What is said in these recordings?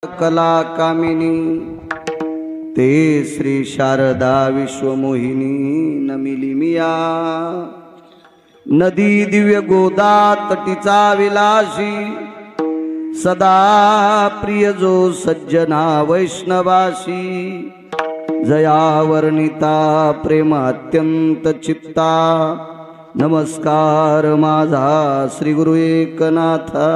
कला कामिनी ते श्री शारदा विश्वमोहिनी नमिली मिया नदी दिव्य गोदा तटीचा विलासी सदा प्रिय जो सज्जना वैष्णवासी जया वर्णिता प्रेम अत्यंत चित्ता नमस्कार माझा श्री गुरु एकनाथा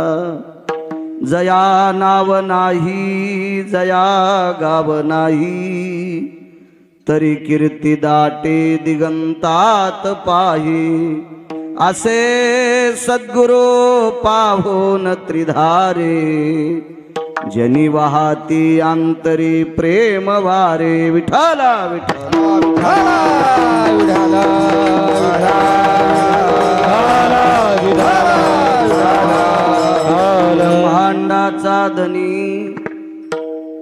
जया नाव नाही जया गाव नाही तरी कीर्ती दाटे दिगंतात पाही असे सद्गुरु पाहोन त्रिधारे जनी वाहती अंतरी प्रेम वारे विठाला विठाला विठाला भांडाचा धनी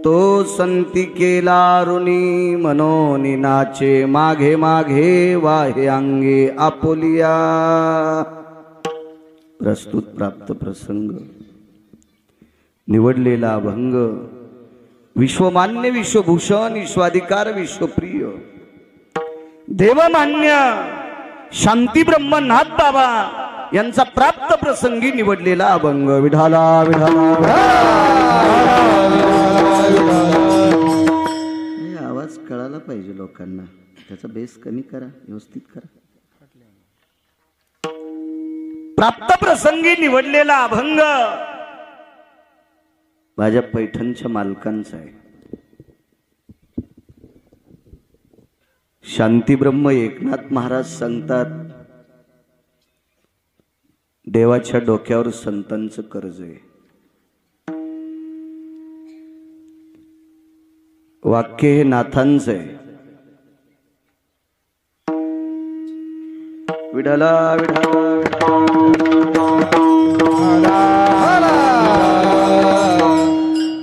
तो संती केला ऋणी मनोनी नाचे माघे माघे वाहे अंगे आपोलिया। प्रस्तुत प्राप्त प्रसंग निवडलेला भंग विश्वमान्य विश्वभूषण विश्वाधिकार विश्वप्रिय देवमान्य शांती ब्रह्मनाथ बाबा यांचा प्राप्त प्रसंगी निवडलेला अभंग विढाला विढाला। आवाज कळाला पाहिजे लोकांना, त्याचा बेस कमी करा, व्यवस्थित करा। प्राप्त प्रसंगी निवडलेला अभंग माझ्या पैठणच्या मालकांचा आहे। शांती ब्रह्म एकनाथ महाराज सांगतात देवाच्या डोक्यावर संतांचं कर्ज आहे। वाक्य हे नाथांचं आहे। विढाला विढाला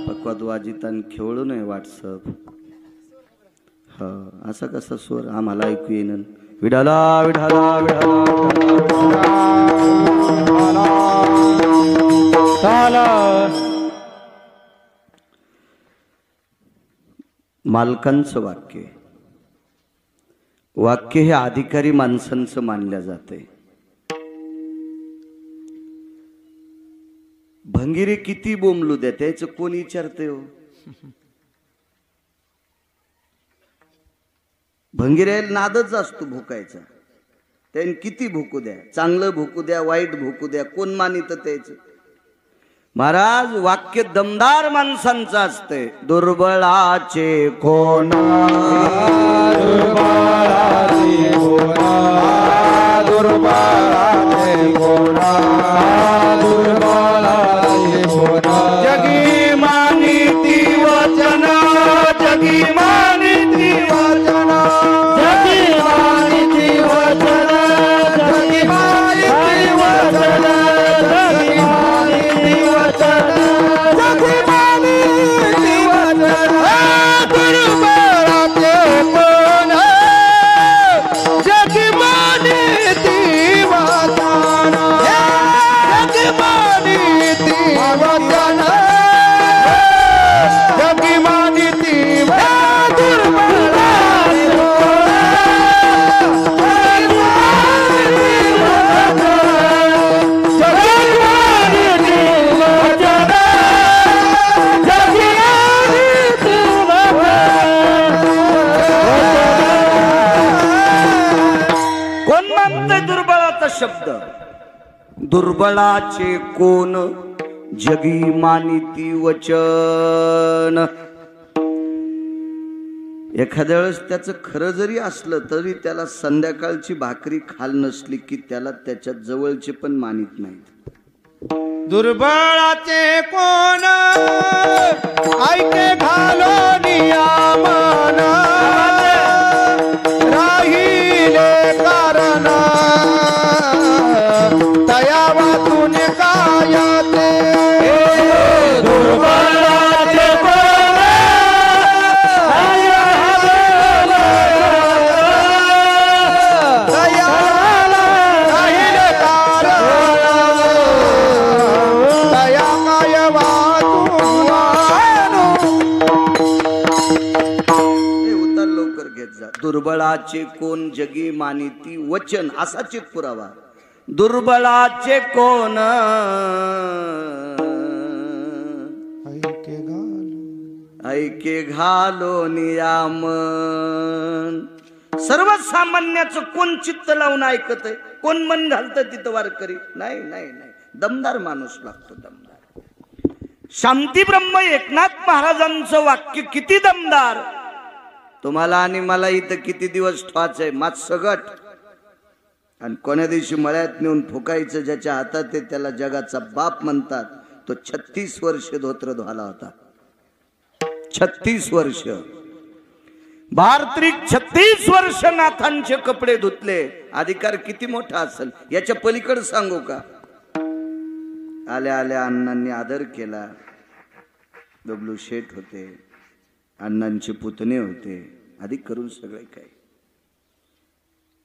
पक्वाद वाजितान खेळू नये व्हॉट्सअप हा असा कसा स्वर आम्हाला ऐकू येईन। विढाला विढाला विढाला मालकांचं वाक्य वाक्य हे अधिकारी माणसांचं मानल्या जाते। भंगिरे किती बोंबलू द्या त्याचं कोण विचारते हो। भंगिऱ्याला नादच असतो भुकायचा, त्याने किती भुकू द्या, चांगलं भुकू द्या वाईट भुकू द्या, कोण मानित त्याचं। महाराज वाक्य दमदार माणसांचं असते। दुर्बळाचे कोण दुर्बळाचे कोण दुर्बळाचे कोण दुर्बळाचे कोण जगी मानिती वचन जगी मानिती वचन जगी मानिती वचन जगी मानिती वचन जगी मानिती वचन जगी मानिती वचन दुर्बळाचे कोण जगी मानिती वचन जगी मानिती वचन जगी मानिती शब्द दुर्बळाचे कोण जगी मानिती वचन। एखाद्या वेळेस त्याचं खरं जरी असलं तरी त्याला संध्याकाळची भाकरी खाल नसली की त्याला त्याच्या जवळचे पण मानित नाहीत। दुर्बळाचे कोण ऐके घालो नियामन राहिले कारण तया वाचून कायते दुर्बळाचे कोण तया राहिले कारण तया काय वाचून दुर्बळाचे कोण जगी मानिती वचन, असाच एक पुरावा. दुर्बळाचे कोण ऐके घालो नियामन. सर्वसामान्याचं कोण चित्त लावून ऐकत आहे, कोण मन घालतं तिथं वारकरी? नाही नाही नाही, दमदार माणूस लागतो, दमदार. शांती ब्रह्म एकनाथ महाराजांचं वाक्य किती दमदार. तुम्हाला आणि मला इथं किती दिवस ठेवायचं आहे? मात सगट. आणि कोण्या दिवशी मळ्यात नेऊन फुकायचं, ज्याच्या हातात आहे त्याला जगाचा बाप म्हणतात. तो 36 वर्ष धोत्र धुवाला होता. 36 वर्ष. भारत्रिक 36 वर्ष नाथांचे कपडे धुतले. अधिकार किती मोठा असेल याच्या पलीकडे सांगू का? आल्या आल्या अण्णांनी आदर केला. डब्ल्यू शेठ होते, अण्णांचे पुतणे होते, अधिक करून सगळे काही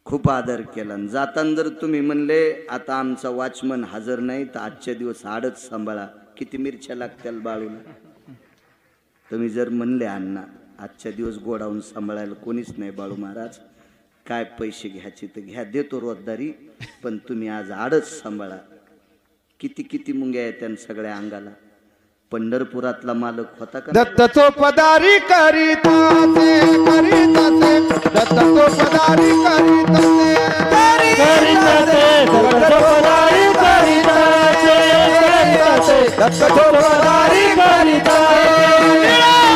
खूप आदर केला. जाताना जर तुम्ही म्हणले आता आमचा वॉचमन हजर नाही तर आजच्या दिवस आडच सांभाळा, किती मिरच्या लागतील बाळूला. तुम्ही जर म्हणले अण्णा आजच्या दिवस गोडाऊन सांभाळायला कोणीच नाही बाळू महाराज, काय पैसे घ्यायचे तर घ्या, देतो रोजदारी, पण तुम्ही आज आडच सांभाळा. किती किती मुंग्या आहेत त्या सगळ्या अंगाला. पंढरपुरातला मालक होता का? दत्त चोपदारी करीतासे करीतासे, दत्त चोपदारी करीतासे करीतासे, दत्त चोपदारी करीतासे करीतासे, दत्त चोपदारी करीतासे.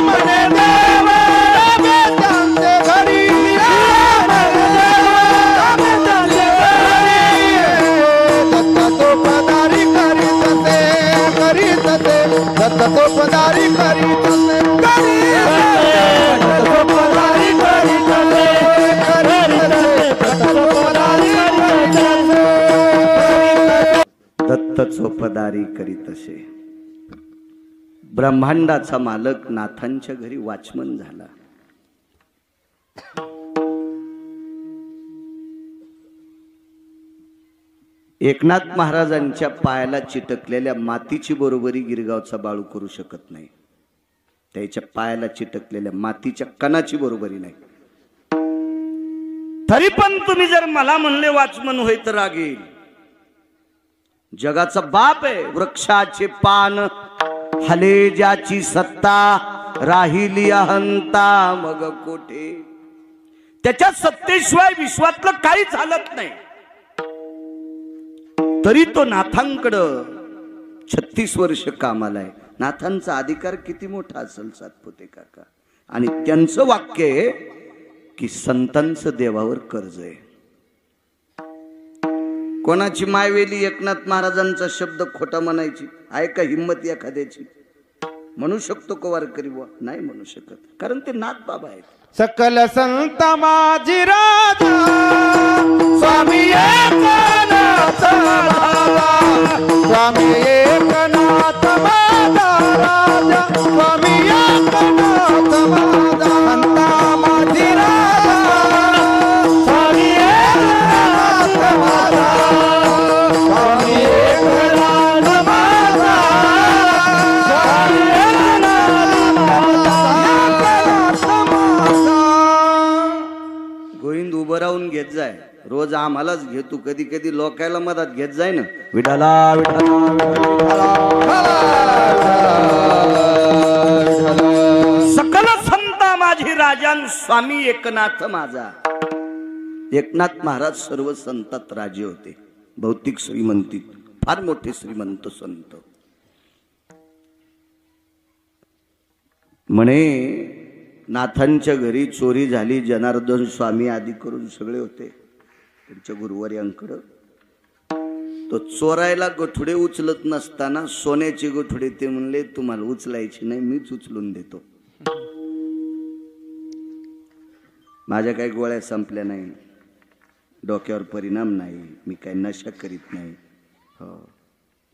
मने देव त्यांचे घरी, मने देव त्यांचे घरी, दत्त चोपदारी करीतासे करीतासे, दत्त चोपदारी करीतासे करीतासे, दत्त चोपदारी करीतासे करीतासे, दत्त चोपदारी करीतासे. दत्त चोपदारी करीत असे. ब्रह्मांडाचा मालक नाथांच्या घरी वॉचमन झाला. एकनाथ महाराजांच्या पायाला चिटकलेल्या मातीची बरोबरी गिरगावचा बाळू करू शकत नाही. त्याच्या पायाला चिटकलेल्या मातीच्या कणाची बरोबरी नाही. तरी पण तुम्ही जर मला म्हणले वॉचमन होय तर राग येईल. जगाचा बाप आहे. वृक्षाचे पान हले ज्याची सत्ता, राहिली अहंता मग कोठे. त्याच्या सत्तेशिवाय विश्वातलं काहीच हालत नाही. तरी तो नाथांकडं 36 वर्ष कामाला आहे. नाथांचा अधिकार किती मोठा असेल सातपुते काका. आणि त्यांचं वाक्य आहे की संतांचं देवावर कर्ज आहे. कोणाची मायवेली एकनाथ महाराजांचा शब्द खोटा म्हणायची आहे का हिम्मत एखाद्याची? म्हणू शकतो का वारकरी बुवा? नाही म्हणू शकत, कारण ते नाथ बाबा आहेत. सकल संत माझी राजा, स्वामी एकनाथ माझा, स्वामी एकनाथ माझा राजा, स्वामी एकनाथ माझा. संता माझी राजा, स्वामी एकनाथ माझा, स्वामी एकनाथ माझा, स्वामी गोविंद उभं राहून घेत जाय. रोज आम्हालाच घेतो, कधी कधी लोकायला मदत घेत जाय ना. विठाला सकल संता माझी राजान, स्वामी एकनाथ माझा. एकनाथ महाराज सर्व संतात राजे होते. भौतिक श्रीमंतीत फार मोठे श्रीमंत संत. म्हणे नाथांच्या घरी चोरी झाली. जनार्दन स्वामी आदी करून सगळे होते त्यांच्या गुरुवर्यांकडं. तो चोरायला गठुडे उचलत नसताना सोन्याचे गठुडे ते म्हणले तुम्हाला उचलायची नाही, मीच उचलून देतो. माझ्या काही गोळ्या संपल्या नाही, डोक्यावर परिणाम नाही, मी काही नशा करीत नाही. हो,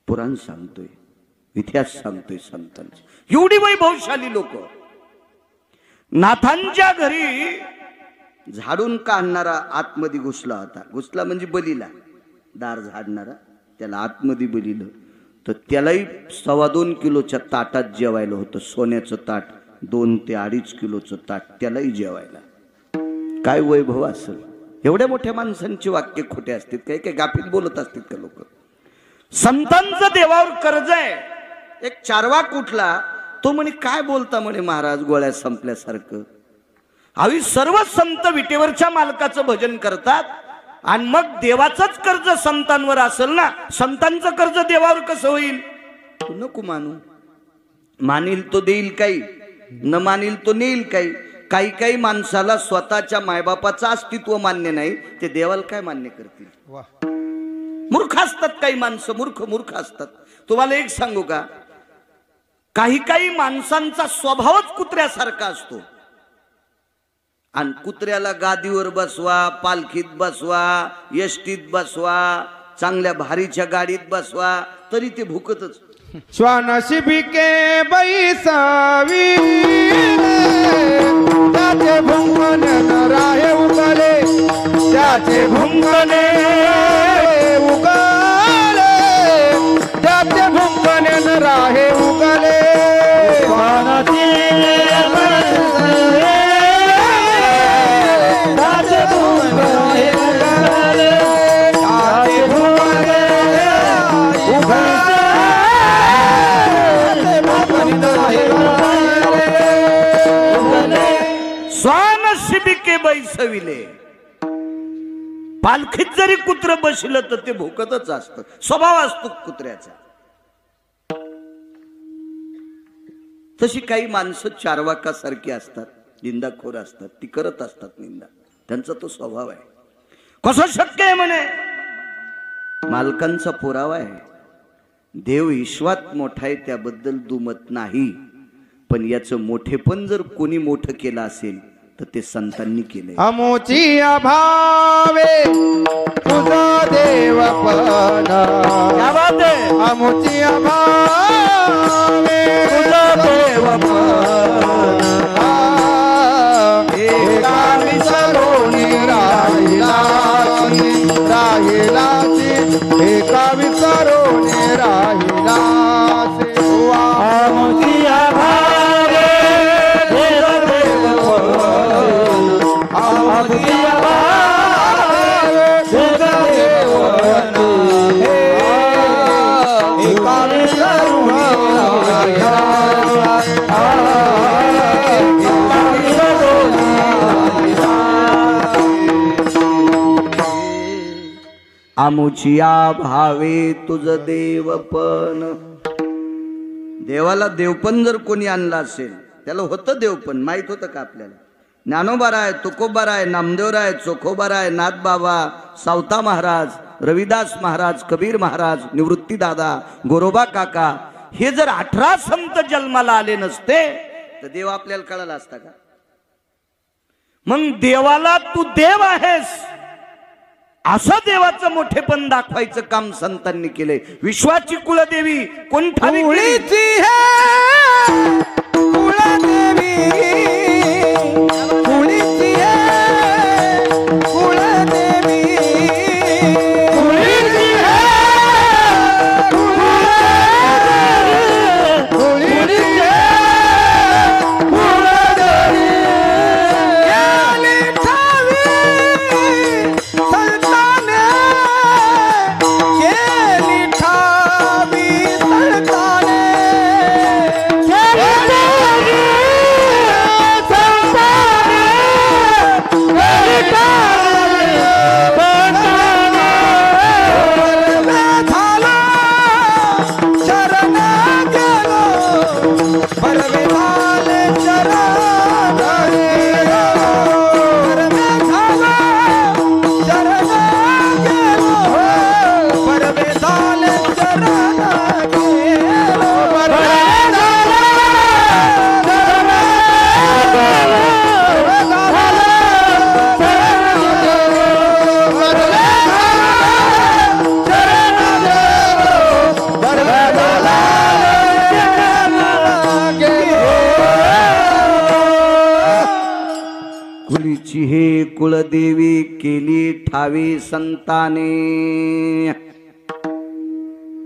पुराण सांगतोय, इतिहास सांगतोय संतांचे. एवढी वैभवशाली लोक. नाथांच्या घरी झाडून काढणारा आतमध्ये घुसला होता. घुसला म्हणजे बलीला, दार झाडणारा त्याला आतमध्ये बलिलं. तर त्यालाही 2.25 किलोच्या ताटात जेवायला होतं. सोन्याचं ताट, 2 ते 2.5 किलोचं ताट त्यालाही जेवायला. काय वैभव असेल. एवढ्या मोठ्या माणसांची वाक्य खोटे असतात, काही काही गाफील बोलत असतात का लोक. संतांचं देवावर कर्ज आहे. एक चारवाक उठला, तो म्हणे काय बोलता म्हणे महाराज, गोळ्या संपल्यासारखं. हवी सर्व संत विटेवरच्या मालकाचं भजन करतात आणि मग देवाचंच कर्ज संतांवर असेल ना, संतांचं कर्ज देवावर कसं होईल. तू नको मानू. मानील तो देईल काही, न मानील तो नेईल काही. काही काही माणसाला स्वतःच्या मायबापाचं अस्तित्व मान्य नाही, ते देवाला काय मान्य करतील. मूर्ख असतात काही माणसं, मूर्ख असतात. तुम्हाला एक सांगू का, काही काही माणसांचा स्वभावच कुत्र्यासारखा असतो. आणि कुत्र्याला गादीवर बसवा, पालखीत बसवा, एसटीत बसवा, चांगल्या भारीच्या गाडीत बसवा, तरी ते भुकतच. श्वानशिबिके बैसावी त्याचे भुंगणे नराहे उगले, त्याचे भुंगणे उगले, त्याचे भुंगणे नराहे उगले. स्वानशिबिके बैसविले. पालखीत जरी कुत्र बसलं तर ते भुकतच असतं. स्वभाव असतो कुत्र्याचा. तशी काही माणसं चारवाकासारखी असतात, निंदाखोर असतात, ती करत असतात निंदा. त्यांचा तो स्वभाव आहे. कसं शक्य आहे म्हणे. मालकांचा पुरावा आहे. देव ईश्वात मोठा आहे त्याबद्दल दुमत नाही, पण याचं मोठेपण जर कोणी मोठं केलं असेल तर ते संतांनी केले. अमुची अभावे तुझा देवपण, अमुची अभावे तुझा देवपण. एका विसरून राहिलाची, एका विसरून राहिलाची. अमुची अभावे आमुचिया भावे तुझ देवपण. देवाला देवपण जर कोणी आणला असेल, त्याला होतं देवपण. माहित होतं का आपल्याला. ज्ञानोबाराय, तुकोबाराय, नामदेवराय, चोखोबाराय, नाथबाबा, सावता महाराज, रविदास महाराज, कबीर महाराज, निवृत्ती दादा, गोरोबा काका, हे जर 18 संत जन्माला आले नसते तर देव आपल्याला कळाला असता का. मग देवाला तू देव आहेस असं देवाचं मोठेपण दाखवायचं काम संतांनी केले. विश्वाची कुलदेवी कोण ठावी कुळीची है कुलदेवी, कुळीची है कुलदेवी, कुळीची है कुळीची है कुलदेवी. गेली ठावी संताने, गेली ठावी संताने, कुलीची हे कुलदेवी केली ठावी संताने.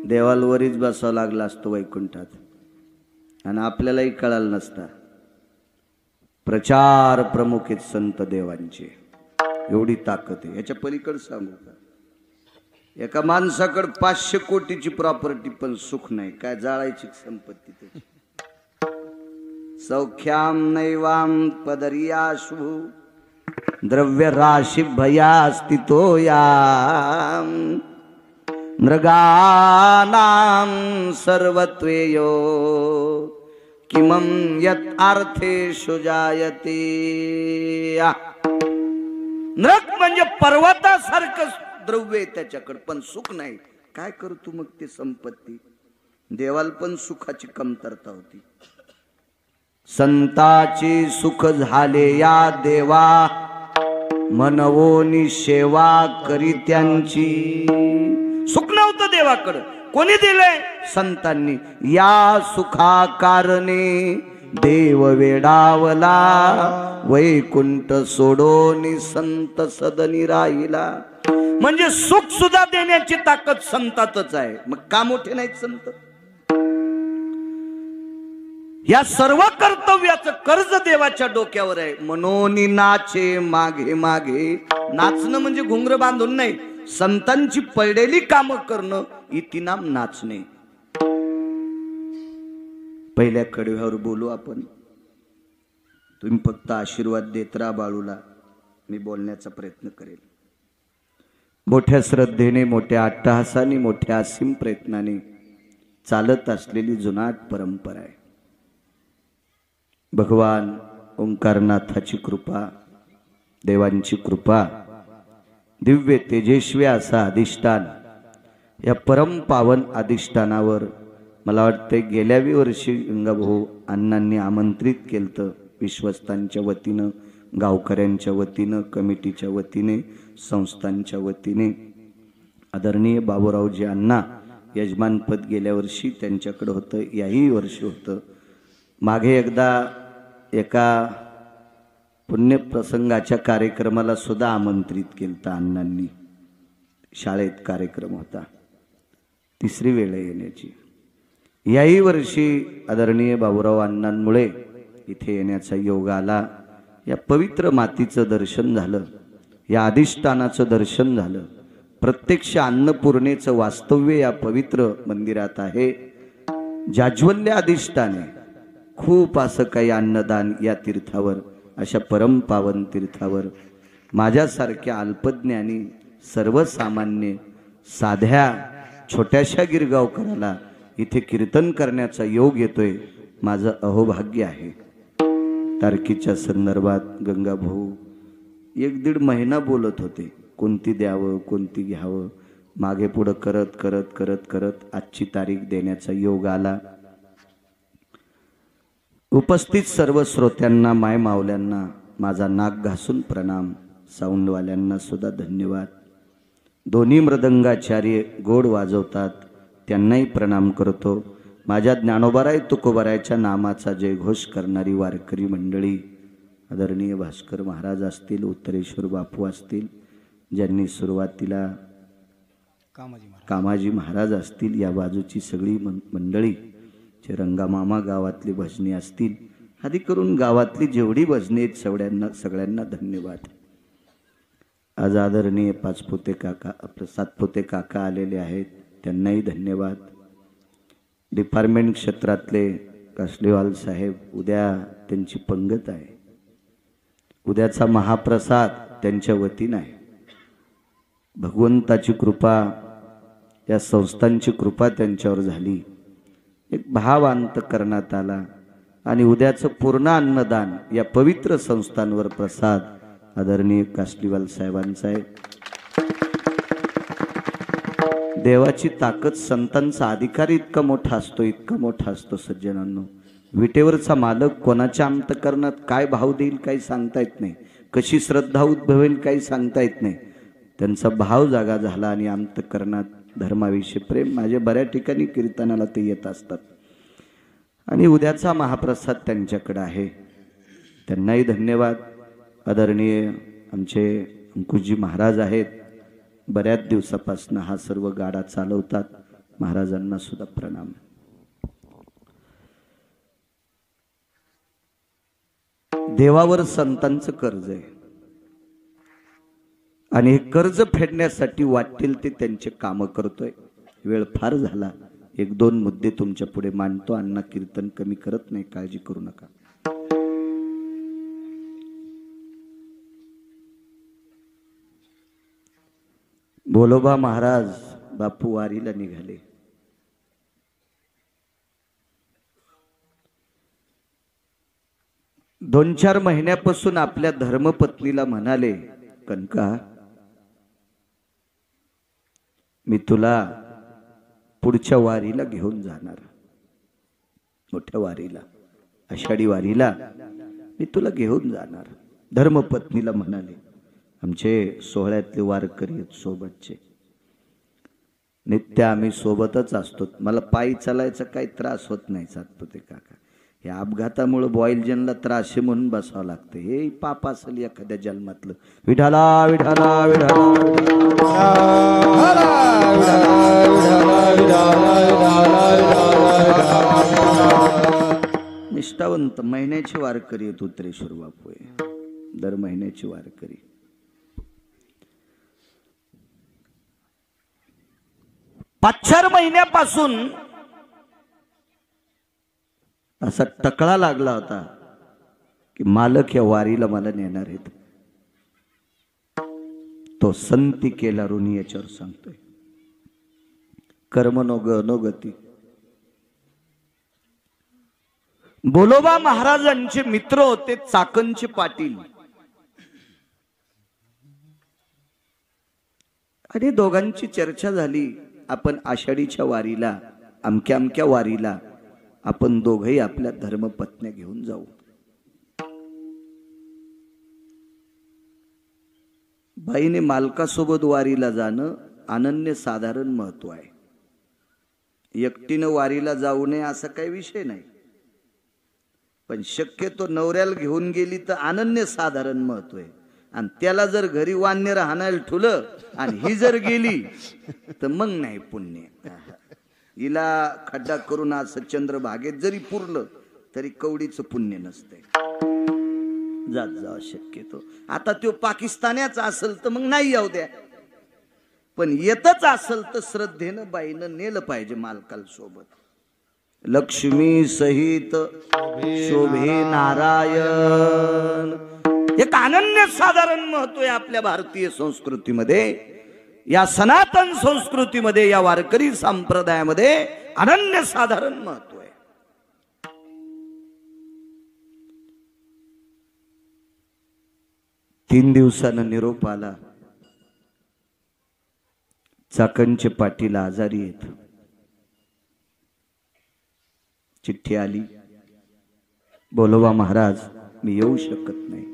देवालवरीच बसावं लागला असतो वैकुंठात आणि आपल्यालाही कळालं नसता. प्रचार प्रमुख आहेत संत देवांचे. एवढी ताकद आहे. याच्या पलीकडे सांगू का? एका माणसाकडे 500 कोटीची प्रॉपर्टी पण सुख नाही. काय जाळायची संपत्ती त्याची. सौख्याम नैवाम पदरियाशु द्रव्य राशी भया स्थितो या मृगानाम सर्वत्वेयो किमं यत अर्थेषु जायते. नरक म्हणजे पर्वतासारखं द्रव्य आहे त्याच्याकडे, पण सुख नाही. काय करतो मग ते संपत्ती? देवाला पण सुखाची कमतरता होती. संताची सुख झाले या देवा मनवोनी सेवा करी त्यांची. सुख नव्हतं देवाकडं, कोणी दिलंय? संतांनी. या सुखा कारणे देव वेडावला वैकुंठ सोडोनी संत सदनी राहिला. म्हणजे सुख सुद्धा देण्याची ताकद संतातच आहे. मग का मोठे नाहीत संत? या सर्व कर्तव्याचं कर्ज देवाच्या डोक्यावर आहे. मनोनी नाचे मागे मागे. नाचणं म्हणजे घुंगर बांधून नाही, संतांची पडलेली कामं करणं इतिनाम नाचणे. पहिल्या कडव्यावर बोलू आपण. तुम्ही फक्त आशीर्वाद देत राहा बाळूला. मी बोलण्याचा प्रयत्न करेल. मोठ्या श्रद्धेने, मोठ्या अट्टहासाने, मोठ्या असीम प्रयत्नाने चालत असलेली जुनाट परंपरा आहे. भगवान ओंकारनाथाची कृपा, देवांची कृपा, दिव्य तेजस्वी असा अधिष्ठान. या परम पावन अधिष्ठानावर मला वाटते गेल्यावी वर्षी गंगाभाऊ अण्णांनी आमंत्रित केलं. विश्वस्तांच्या वतीनं, गावकऱ्यांच्या वतीनं, कमिटीच्या वतीने, संस्थांच्या वतीने. आदरणीय बाबूरावजी अण्णा यजमानपद गेल्या वर्षी त्यांच्याकडे होतं, याही वर्षी होतं. मागे एकदा एका पुण्यप्रसंगाच्या कार्यक्रमाला सुद्धा आमंत्रित केलं अण्णांनी. शाळेत कार्यक्रम होता, तिसरी वेळ येण्याची. याही वर्षी आदरणीय बाबूराव अण्णांमुळे इथे येण्याचा योग आला. या पवित्र मातीचं दर्शन झालं, या अधिष्ठानाचं दर्शन झालं. प्रत्यक्ष अन्नपूर्णेचं वास्तव्य या पवित्र मंदिरात आहे. जाज्वल्य अधिष्ठान आहे. खूप असं काही अन्नदान या तीर्थावर, अशा परम पावन तीर्थावर माझ्यासारख्या अल्पज्ञानी, सर्वसामान्य, साध्या छोट्याशा गिरगावकराला इथे कीर्तन करण्याचा योग येतोय. माझं अहोभाग्य आहे. तारखेच्या संदर्भात गंगाभाऊ 1-1.5 महिना बोलत होते. कोणती द्यावं, कोणती घ्यावं, मागे पुढं करत करत करत करत आजची तारीख देण्याचा योग आला. उपस्थित सर्व श्रोत्यांना, माय मावल्यांना माझा नाक घासून प्रणाम. साऊंडवाल्यांना सुद्धा धन्यवाद. दोन्ही मृदंगाचार्य गोड वाजवतात, त्यांनाही प्रणाम करतो. माझ्या ज्ञानोबाराय तुकोबारायच्या नामाचा जयघोष करणारी वारकरी मंडळी, आदरणीय भास्कर महाराज असतील, उत्तरेश्वर बापू असतील, ज्यांनी सुरुवातीला कामाजी महाराज असतील, या बाजूची सगळी मंडळी, रंगामामा गावातली भजनी असतील, आधी करून गावातली जेवढी भजनी आहेत सगळ्यांना धन्यवाद. आज आदरणीय पाचपुते काका, आपले सातपुते काका आलेले आहेत, त्यांनाही धन्यवाद. डिपार्टमेंट क्षेत्रातले कासलेवाल साहेब, उद्या त्यांची पंगत आहे. उद्याचा महाप्रसाद त्यांच्या वतीनं आहे. भगवंताची कृपा, या संस्थांची कृपा त्यांच्यावर झाली. एक भाव अंत करण्यात आला आणि उद्याचं पूर्ण अन्नदान या पवित्र संस्थांवर प्रसाद आदरणीय कासलीवाल साहेबांचा आहे. देवाची ताकद, संतांचा अधिकार इतका मोठा असतो, इतका मोठा असतो सज्जनांनो. विटेवरचा मालक कोणाच्या अंतकरणात काय भाव देईल काही सांगता येत नाही, कशी श्रद्धा उद्भवेल काही सांगता येत नाही. त्यांचा भाव जागा झाला आणि अंतकरणात धर्माविषयी प्रेम. माझ्या बऱ्याच ठिकाणी कीर्तनाला ते येत असतात आणि उद्याचा महाप्रसाद त्यांच्याकडे आहे. त्यांनाही धन्यवाद. आदरणीय आमचे अंकुशजी महाराज आहेत, बऱ्याच दिवसापासून हा सर्व गाडा चालवतात. महाराजांना सुद्धा प्रणाम. देवावर संतांचं कर्ज आहे. आणि हे कर्ज फेडण्यासाठी वाटेल ते त्यांचे कामं करतोय. वेळ फार झाला. 1-2 मुद्दे तुमच्या पुढे मांडतो. अण्णा कीर्तन कमी करत नाही, काळजी करू नका. भोलोबा महाराज बापू वारीला निघाले. दोन 4 महिन्यापासून आपल्या धर्मपत्नीला म्हणाले, कनका मी तुला पुढच्या वारीला घेऊन जाणार, मोठ्या वारीला, आषाढी वारीला मी तुला घेऊन जाणार. धर्मपत्नीला म्हणाले. आमचे सोहळ्यातले वारकरी आहेत सोबतचे, नित्य आम्ही सोबतच असतो. मला पायी चालायचा काही त्रास होत नाही. सातपुते ते काका, या अपघातामुळे बॉयलजनला त्रास आहे म्हणून बसावं लागतं. हे पाप असेल एखाद्या जन्मातलं. विठाला विठाला विठाला निष्ठावंत महिन्याची वारकरी आहेत उत्तरेश्वर बापू. दर महिन्याची वारकरी. पाच 4 महिन्यापासून असा टकळा लागला होता की मालक या वारीला मला नेणार आहेत. तो संती केला ऋणी याच्यावर सांगतोय. कर्म नो ग नो गती. भोलोबा महाराजांचे मित्र होते चाकणचे पाटील. आणि दोघांची चर्चा झाली, आपण आषाढीच्या वारीला, अमक्या अमक्या वारीला आपण दोघही आपल्या धर्मपत्न्या घेऊन जाऊ. बाईने मालकासोबत वारीला जाणं अनन्य साधारण महत्व आहे. एकटीनं वारीला जाऊ नये असा काही विषय नाही, पण शक्यतो नवऱ्याला घेऊन गेली तर अनन्य साधारण महत्व आहे. आणि त्याला जर घरी वान्य राहण्याला ठुलं आणि ही जर गेली तर मग नाही पुण्य. हिला खड्डा करून असं चंद्रभागेत जरी पुरलं तरी कवडीचं पुण्य नसतंय. जात जावं शक्यतो. आता तो पाकिस्तानाचा असेल तर मग नाही येऊ द्या, पण येतच असेल तर श्रद्धेनं बाईनं नेलं पाहिजे मालकाला सोबत. लक्ष्मी सहित शोभे नारायण. एक अनन्य साधारण महत्व आहे आपल्या भारतीय संस्कृतीमध्ये, या सनातन संस्कृतीमध्ये, या वारकरी संप्रदायामध्ये अनन्य साधारण महत्व आहे. 3 दिवसानं निरोप आला, चाकणचे पाटील आजारी आहेत. चिठ्ठी आली, भोलोबा महाराज मी येऊ शकत नाही.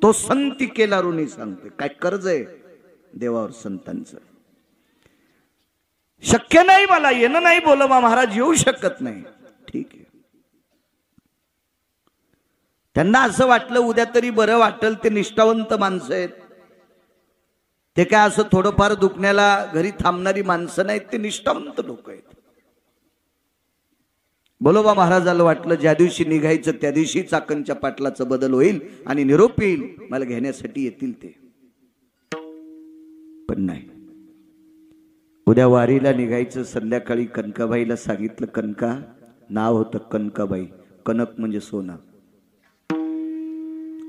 तो संती केला ऋणी सांगतोय. काय कर्ज आहे देवावर संतांचं. शक्य नाही, मला येणं नाही, भोलोबा महाराज येऊ शकत नाही. ठीक आहे. त्यांना असं वाटलं उद्या तरी बरं वाटेल. ते निष्ठावंत माणसं आहेत, ते काय असं थोडंफार दुखण्याला घरी थांबणारी माणसं नाहीत, ते निष्ठावंत लोक आहेत. भोलोबा महाराजाला वाटलं ज्या दिवशी निघायचं त्या दिवशी चाकणच्या पाटलाचा बदल होईल आणि निरोप येईल, मला घेण्यासाठी येतील ते. पण नाही. उद्या वारीला निघायचं. संध्याकाळी कनकाबाईला सांगितलं. कनका, नाव होतं कनकाबाई. कनक म्हणजे सोनं,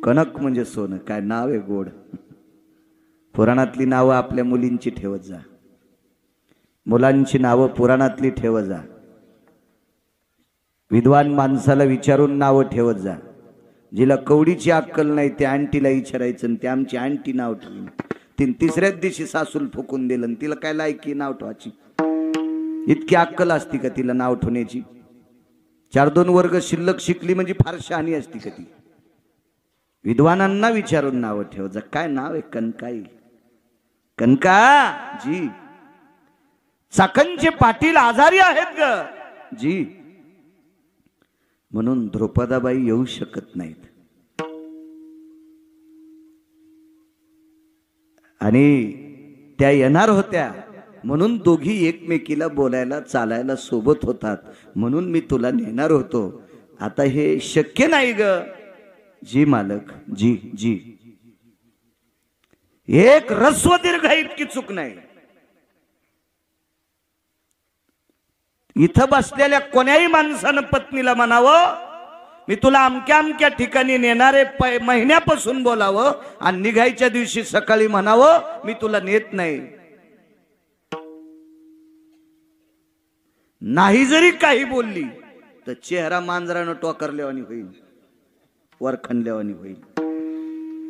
कनक म्हणजे सोनं. काय नाव आहे गोड. पुराणातली नावं आपल्या मुलींची ठेवत जा, मुलांची नावं पुराणातली ठेवत जा. विद्वान माणसाला विचारून नावं ठेवत जा. जिला कवडीची अक्कल नाही त्या आंटीला विचारायचं, आणि त्या आमची आंटी नाव ठेवून तीन 3ऱ्याच दिवशी सासूल फुकून दिलं, आणि तिला काय लायकी नाव ठेवायची. इतकी अक्कल असती का तिला नाव ठेवण्याची? 4-2 वर्ग शिल्लक शिकली म्हणजे फार शहाणी असती का ती? विद्वानांना विचारून नाव ठेवत जा. काय नाव आहे? कनकाई. कनका जी, चाकणचे पाटील आजारी आहेत ग जी, म्हणून द्रौपदाबाई येऊ शकत नाहीत. आणि त्या येणार होत्या म्हणून दोघी एकमेकीला बोलायला चालायला सोबत होतात, म्हणून मी तुला नेणार होतो. आता हे शक्य नाही ग. जी मालक, जी जी. एक ऱ्हस्व दीर्घ इतकी चूक नाही. इथं बसलेल्या कोण्याही माणसानं पत्नीला म्हणावं, मी तुला अमक्या अमक्या ठिकाणी नेणारे महिन्यापासून बोलावं आणि निघायच्या दिवशी सकाळी म्हणावं मी तुला नेत नाही. नाही जरी काही बोलली तर चेहरा मांजरानं टोकरल्यावानी होईल, वरखंडल्यावानी होईल.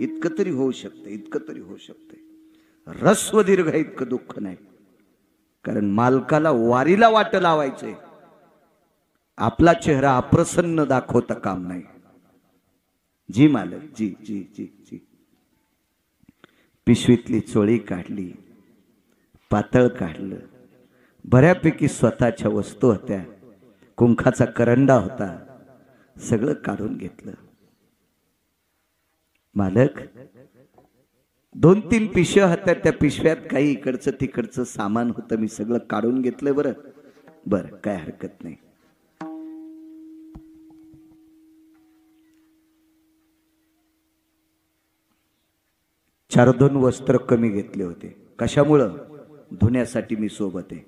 इतकं तरी होऊ शकते, इतकं तरी होऊ शकते. ऱ्हस्व दीर्घ इतकं दुःख नाही, कारण मालकाला वारीला वाट लावायचंय. आपला चेहरा अप्रसन्न दाखवता काम नाही. जी मालक, जी जी जी जी. पिशवीतली चोळी काढली, पातळ काढलं, बऱ्यापैकी स्वतःच्या वस्तू होत्या, कुंखाचा करंडा होता, सगळं काढून घेतलं. मालक, 2-3 पिशव्या होत्या, त्या पिशव्यात काही इकडचं तिकडचं सामान होतं, मी सगळं काढून घेतलं. बरं बरं, काय हरकत नाही. चार 2 वस्त्र कमी घेतले होते. कशामुळं? धुण्यासाठी मी सोबत आहे.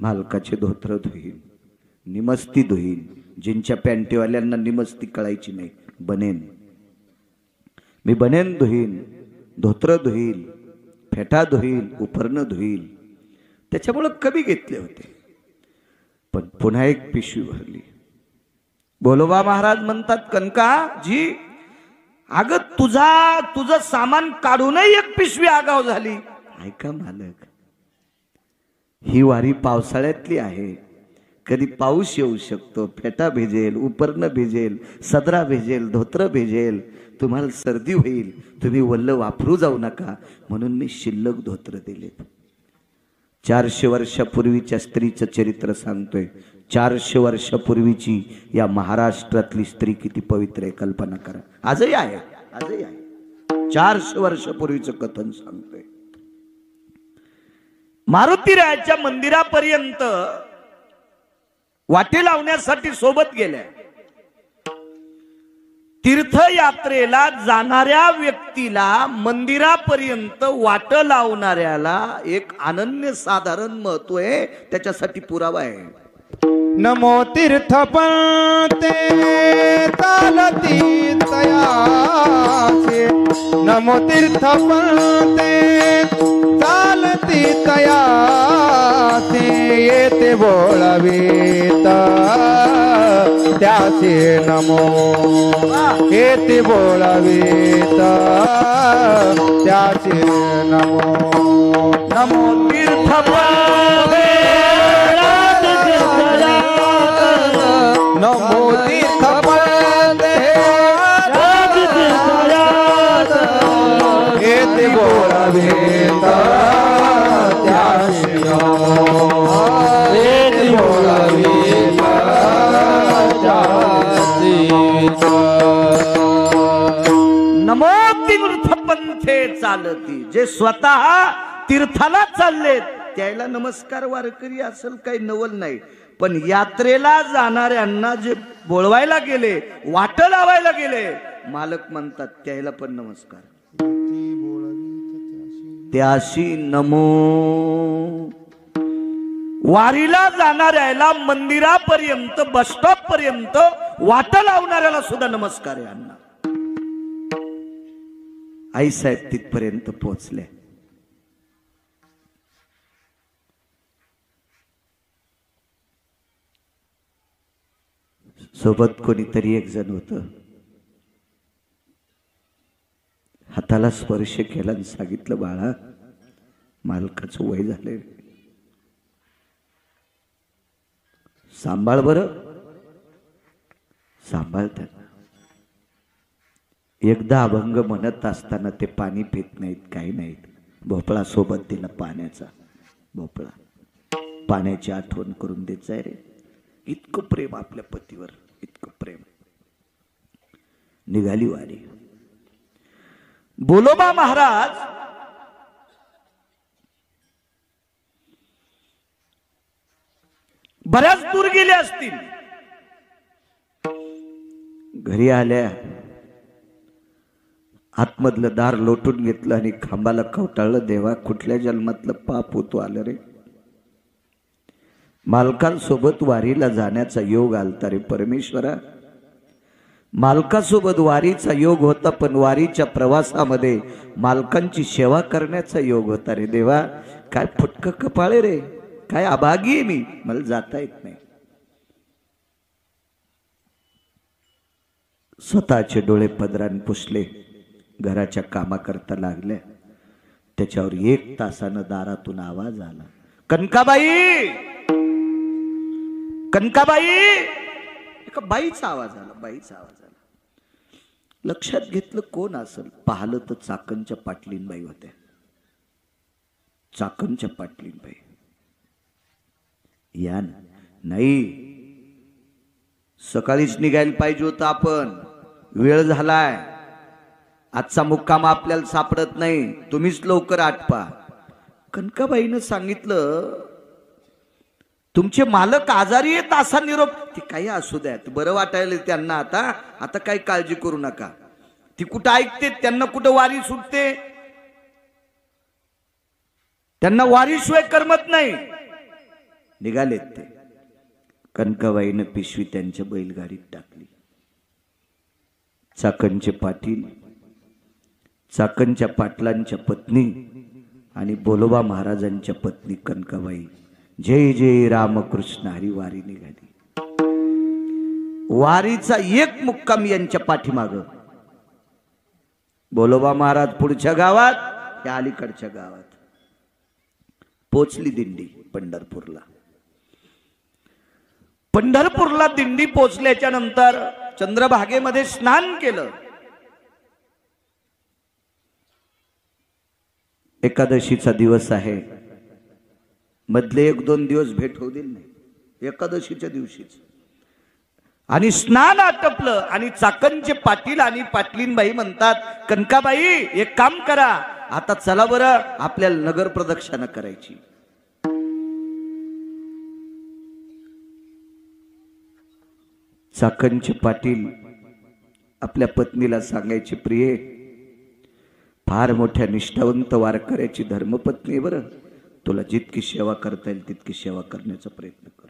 मालकाचे धोत्र धुईन, निमस्ती धुईन. जिंच्या पॅन्टीवाल्यांना निमस्ती कळायची नाही, बनेन. मी बनेन धुईन, धोत्र धुईल, फेटा धुईल, उपरणं धुईल. त्याच्यामुळं कमी घेतले होते. पण पुन्हा एक पिशवी भरली. बोलोबा महाराज म्हणतात, कनका जी, अगं तुझं सामान काढूनही एक पिशवी आगाव झाली. ऐका मालक, ही वारी पावसाळ्यातली आहे. कधी पाऊस येऊ शकतो, फेटा भिजेल, उपरणं भिजेल, सदरा भिजेल, धोत्र भिजेल, तुम्हाला सर्दी होईल, तुम्ही वल्ल वापरू जाऊ नका म्हणून मी शिल्लक धोत्र दिलेत. 400 वर्षापूर्वीच्या स्त्रीचं चरित्र सांगतोय. 400 वर्षापूर्वीची या महाराष्ट्रातली स्त्री किती पवित्र आहे, कल्पना करा. आजही आहे, आजही आहे. 400 वर्षापूर्वीचं कथन सांगतोय. मारुतीरायाच्या मंदिरापर्यंत वाटे लावण्यासाठी सोबत गेल्या. तीर्थयात्रेला जाणाऱ्या व्यक्तीला, मंदिरापर्यंत वाट लावणाऱ्याला एक अनन्यसाधारण महत्व आहे. त्याच्यासाठी पुरावा आहे. नमो तीर्थपंते चालती तयाचे, नमो तीर्थपंते चालती तयाचे, येते बोलावीत त्याचे नमो, येते बोलावीत त्याचे नमो. नमो तीर्थपंते नमो तीर्थपंते येते बोलावीत त्याचे नमो, येते बोलावीत त्याचे नमो तीर्थपंथे चालती. जे स्वतः तीर्थाला चाललेत त्याला नमस्कार वारकरी असेल काही नवल नाही. पण यात्रेला जाणाऱ्यांना जे बोलवायला गेले, वाट लावायला गेले, मालक म्हणतात त्याला पण नमस्कार. त्याशी नमो. वारीला जाणाऱ्याला, मंदिरापर्यंत, बस स्टॉप पर्यंत वाट लावणाऱ्याला सुद्धा नमस्कार आहे. अण्णा आईसाहेब तिथपर्यंत पोहोचले. सोबत कोणीतरी एक जण होत. हाताला स्पर्श केला आणि सांगितलं, बाळा मालकाचं वय झालंय, सांभाळ बरं, सांभाळ त्यांना. एकदा अभंग म्हणत असताना ते पाणी पित नाहीत, काही नाहीत. भोपळा सोबत दिला, पाण्याचा भोपळा. पाण्याची आठवण करून द्यायचंय रे. इतकं प्रेम आपल्या पतीवर, इतकं प्रेम. निघाली वारी. बोलोबा महाराज बऱ्याच दूर गेले असतील. घरी आल्या, आतमधलं दार लोटून घेतलं आणि खांबाला कवटाळलं. देवा, कुठल्या जन्मातलं पाप होतो आलं रे. मालकांसोबत वारीला जाण्याचा योग आलता रे परमेश्वरा. मालकासोबत वारीचा योग होता, पण वारीच्या प्रवासामध्ये मालकांची सेवा करण्याचा योग होता रे देवा. काय फुटकं कपाळे रे, काय अभागी आहे मी, मला जाता येत नाही. स्वतःचे डोळे पदराने पुसले, घराच्या कामाकरता लागल्या. त्याच्यावर 1 तासानं दारातून आवाज आला, कनकाबाई, कनकाबाई. एका बाईचा आवाज आला, बाईचा आवाज आला. लक्षात घेतलं कोण असेल. पाहिलं तर चाकणच्या पाटलीनबाई होत्या. चाकणच्या पाटलीनबाई. या ना. नाही, सकाळीच निघायला पाहिजे होतं आपण, वेळ झालाय. आजचा मुक्काम आपल्याला सापडत नाही, तुम्हीच लवकर आटपा. कनकाबाईनं सांगितलं, तुमचे मालक आजारी आहेत असा निरोप. ते काही असू द्या, बरं वाटायला त्यांना आता. आता काही काळजी करू नका. ती कुठं ऐकते, त्यांना कुठं वारी सुटते, त्यांना वारीशिवाय करमत नाही. निघालेत ते. कनकाबाईनं पिशवी त्यांच्या बैलगाडीत टाकली. चाकणचे पाटील, चाकणच्या पाटलांच्या पत्नी आणि बोलोबा महाराजांच्या पत्नी कनकाबाई, जय जय रामकृष्ण हरी वारी निघाली. वारीचा एक मुक्काम यांच्या पाठीमाग. बोलोबा महाराज पुढच्या गावात, या अलीकडच्या गावात. पोचली दिंडी पंढरपूरला. पंढरपूरला दिंडी पोचल्याच्या नंतर चंद्रभागेमध्ये स्नान केलं. एकादशीचा दिवस आहे. मधले 1-2 दिवस भेट होऊ दिली नाही, एकादशीच्या दिवशीच. आणि स्नान आटपलं आणि चाकणचे पाटील आणि पाटलीनबाई म्हणतात, कनकाबाई एक काम करा, आता चला बरं, आपल्याला नगर प्रदक्षिणा करायची. चाकणचे पाटील आपल्या पत्नीला सांगायचे, प्रिये, फार मोठ्या निष्ठावंत वारकऱ्याची धर्मपत्नी बरं, तुला जितकी सेवा करता येईल तितकी सेवा करण्याचा प्रयत्न कर.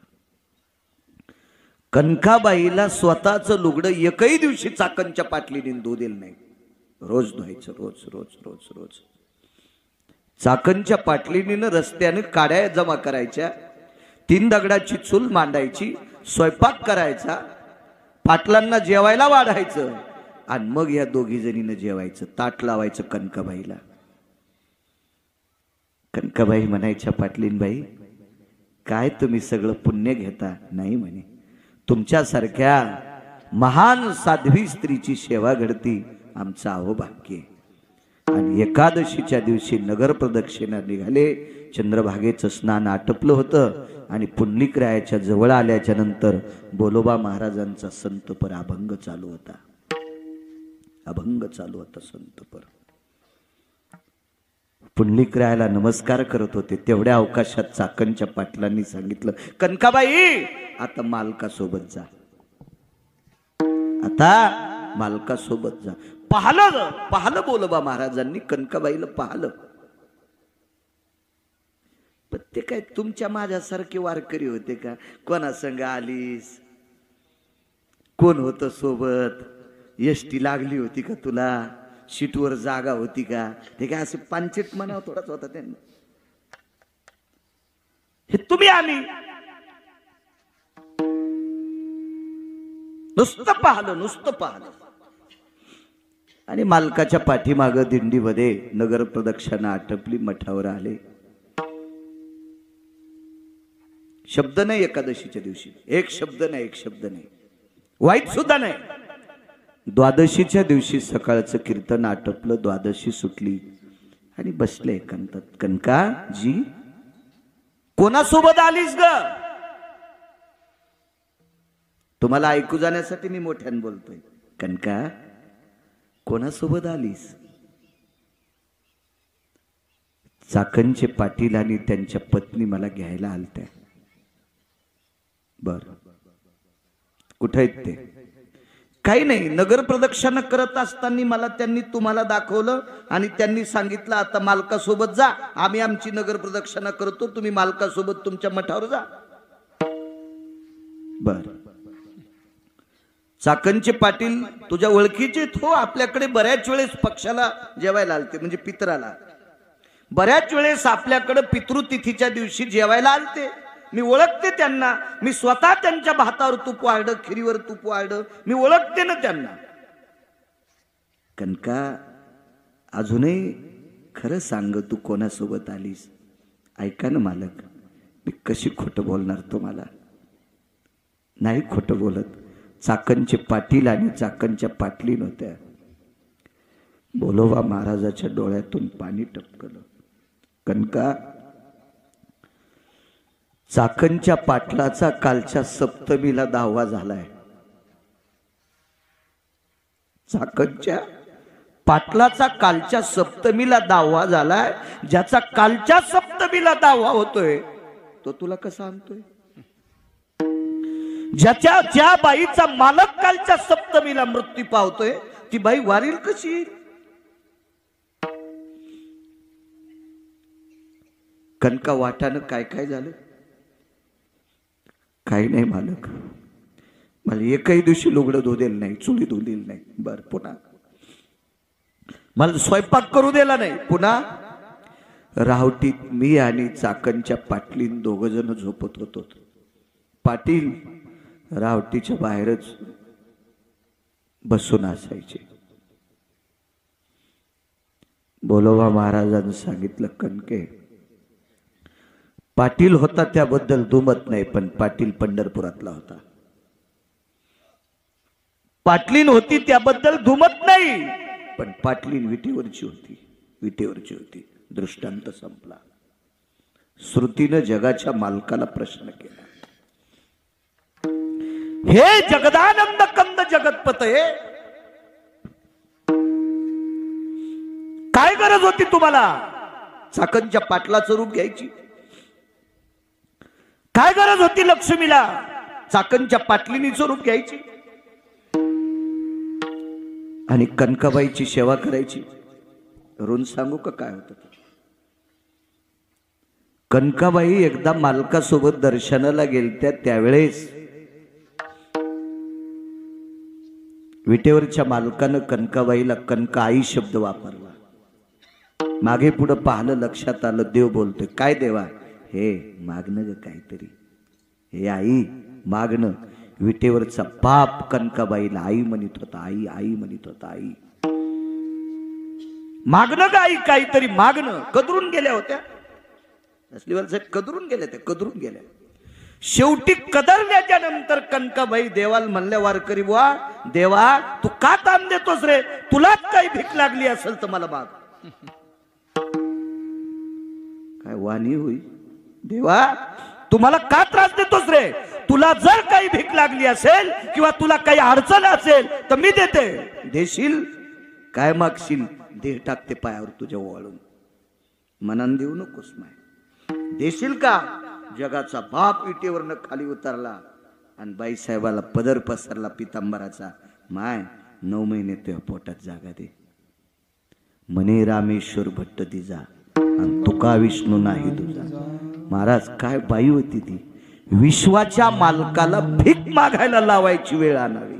कनकाबाईला स्वतःचं लुगडं एकही दिवशी चाकणच्या पाटलीने धुऊ दिलं नाही. रोज धुवायचं, रोज रोज रोज रोज. चाकणच्या पाटलीने रस्त्याने काड्या जमा करायच्या, 3 दगडाची चूल मांडायची, स्वयंपाक करायचा, पाटलांना जेवायला वाढायचं आणि मग या दोघी जणीनं जेवायचं. ताट लावायचं कनकाबाईला. कनकाबाई म्हणायच्या, पाटलीनबाई काय तुम्ही सगळं पुण्य घेता? नाही म्हणे, तुमच्यासारख्या महान साध्वी स्त्रीची सेवा घडती आमचं अहोभाग्य. आणि एकादशीच्या दिवशी नगर प्रदक्षिणा निघाले. चंद्रभागेचं स्नान आटपलं होतं आणि पुंडलिकरायाच्या जवळ आल्याच्या नंतर बोलोबा महाराजांचा संतपर अभंग चालू होता. अभंग चालू होता संतपर. पुंडलिकरायाला नमस्कार करत होते. तेवढ्या अवकाशात चाकणच्या पाटलांनी सांगितलं, कनकाबाई आता मालकासोबत जा, आता मालकासोबत जा. पाहलं बोलोबा महाराजांनी कनकाबाईला पाहलं. पण ते काय तुमच्या माझ्यासारखे वारकरी होते का? कोणा संग आलीस? कोण होतं सोबत? एसटी लागली होती का तुला? सीटवर जागा होती का? ते काय असे पांचट म्हणावं थोडाच होता त्यांना. हे तुम्ही आम्ही नुसतं पाहलं. आणि मालकाच्या पाठीमाग दिंडीमध्ये नगर प्रदक्षिणा आटपली, मठावर आले. शब्द नाही एकादशीच्या दिवशी, एक शब्द नाही, वाईट सुद्धा नाही. द्वादशीच्या दिवशी सकाळचं कीर्तन आटपलं, द्वादशी सुटली आणि बसले एकांतात. कनकाजी कोणासोबत आलीस ग? तुम्हाला ऐकू जाण्यासाठी मी मोठ्याने बोलतोय. कनका कोणासोबत आलीस? चाकणचे पाटील आणि त्यांच्या पत्नी मला घ्यायला आलत्या. बर, कुठे आहेत ते? काही नाही, नगर प्रदक्षिणा करत असताना मला त्यांनी तुम्हाला दाखवलं आणि त्यांनी सांगितलं आता मालकासोबत जा, आम्ही आमची नगर प्रदक्षिणा करतो, तुम्ही मालकासोबत तुमच्या मठावर जा. बर, चाकणचे पाटील तुझ्या ओळखीचे हो, आपल्याकडे बऱ्याच वेळेस पक्षाला जेवायला आलते, म्हणजे पित्राला बऱ्याच वेळेस आपल्याकडे पितृतिथीच्या दिवशी जेवायला आलते. मी ओळखते त्यांना, मी स्वतः त्यांच्या भातावर तूप वाढलं, खिरीवर तूप वाढलं, मी ओळखते ना त्यांना. कनका अजूनही खरं सांग, तू कोणासोबत आलीस? ऐका ना मालक, मी कशी खोटं बोलणार तुम्हाला? नाही खोटं बोलत. चाकणचे पाटील आणि चाकणच्या पाटलीन होत्या. बोलोबा महाराजाच्या डोळ्यातून पाणी टपकलं. कनका, चाकणच्या पाटलाचा कालच्या सप्तमीला 10वा झालाय. चाकणच्या पाटलाचा कालच्या सप्तमीला 10वा झालाय. ज्याचा कालच्या सप्तमीला 10वा होतोय तो तुला कसा आणतोय? ज्या बाईचा मालक कालच्या सप्तमीला मृत्यू पावतोय ती बाई वारील कशी येईल? कनका वाटानं काय काय झालं? काही नाही मालक, मला एकही दिवशी लुगडं धुदेल नाही, चुली धुदेल नाही. बर, पुन्हा मला स्वयंपाक करू दिला नाही. पुन्हा रावटीत मी आणि चाकणच्या पाटलीन 2 जण झोपत होतो. पाटील रावटीच्या बाहेरच बसून असायचे. बोलोबा महाराजांनी सांगितलं, कणके पाटील होता त्याबद्दल दुमत नाही, पण पाटील पंढरपुरातला होता. पाटलीन होती त्याबद्दल दुमत नाही, पण पाटलीन विटेवरची होती, विटेवरची होती. दृष्टांत संपला. श्रुतीनं जगाच्या मालकाला प्रश्न केला, हे जगदानंद कंद जगतपते, काय गरज होती तुम्हाला चाकणच्या पाटलाचं रूप घ्यायची? काय गरज होती लक्ष्मीला चाकणच्या पाटलिनीचं रूप घ्यायची आणि कनकाबाईची सेवा करायची? रून सांगू का काय होतं? कनकाबाई एकदा मालकासोबत दर्शनाला गेलत्या. त्यावेळेस विटेवरच्या मालकानं कनकाबाईला कनकाई शब्द वापरला. मागे पुढे पाहिलं, लक्षात आलं, देव बोलतोय. काय देवा? हे मागणं ग काहीतरी, हे आई मागणं. विटेवरचा बाप कनकाबाईला आई म्हणत होता, आई आई म्हणत होता, आई मागणं ग आई, काहीतरी मागणं. कदरून गेल्या होत्या असलीवाल साहेब, कदरून गेल्या त्या, कदरून गेल्या. शेवटी कदरल्याच्या नंतर कनकाबाई देवाला म्हणल्या, वारकरी बुवा, देवा तू का ताण देतोस रे? तुलाच काही भीक लागली असेल तर मला माग. काय वाणी होई? देवा तुम्हाला का त्रास देतोस रे? तुला जर काही भीक लागली असेल किंवा तुला काही अडचण असेल तर मी देते. देशील? काय मागशील? देह टाकते पायावर तुझ्या वाळून. मनान देऊ नकोस माय. देशील का? जगाचा बाप विटेवरनं खाली उतरला आणि बाईसाहेबाला पदर पसरला पितांबराचा. माय 9 महिने तुझ्या पोटात जागा दे. मने रामेश्वर भट्ट दिजा आणि तुका विष्णू नाही तुझा. महाराज काय बाई होती ती! विश्वाच्या मालकाला भीक मागायला लावायची वेळ आणावी.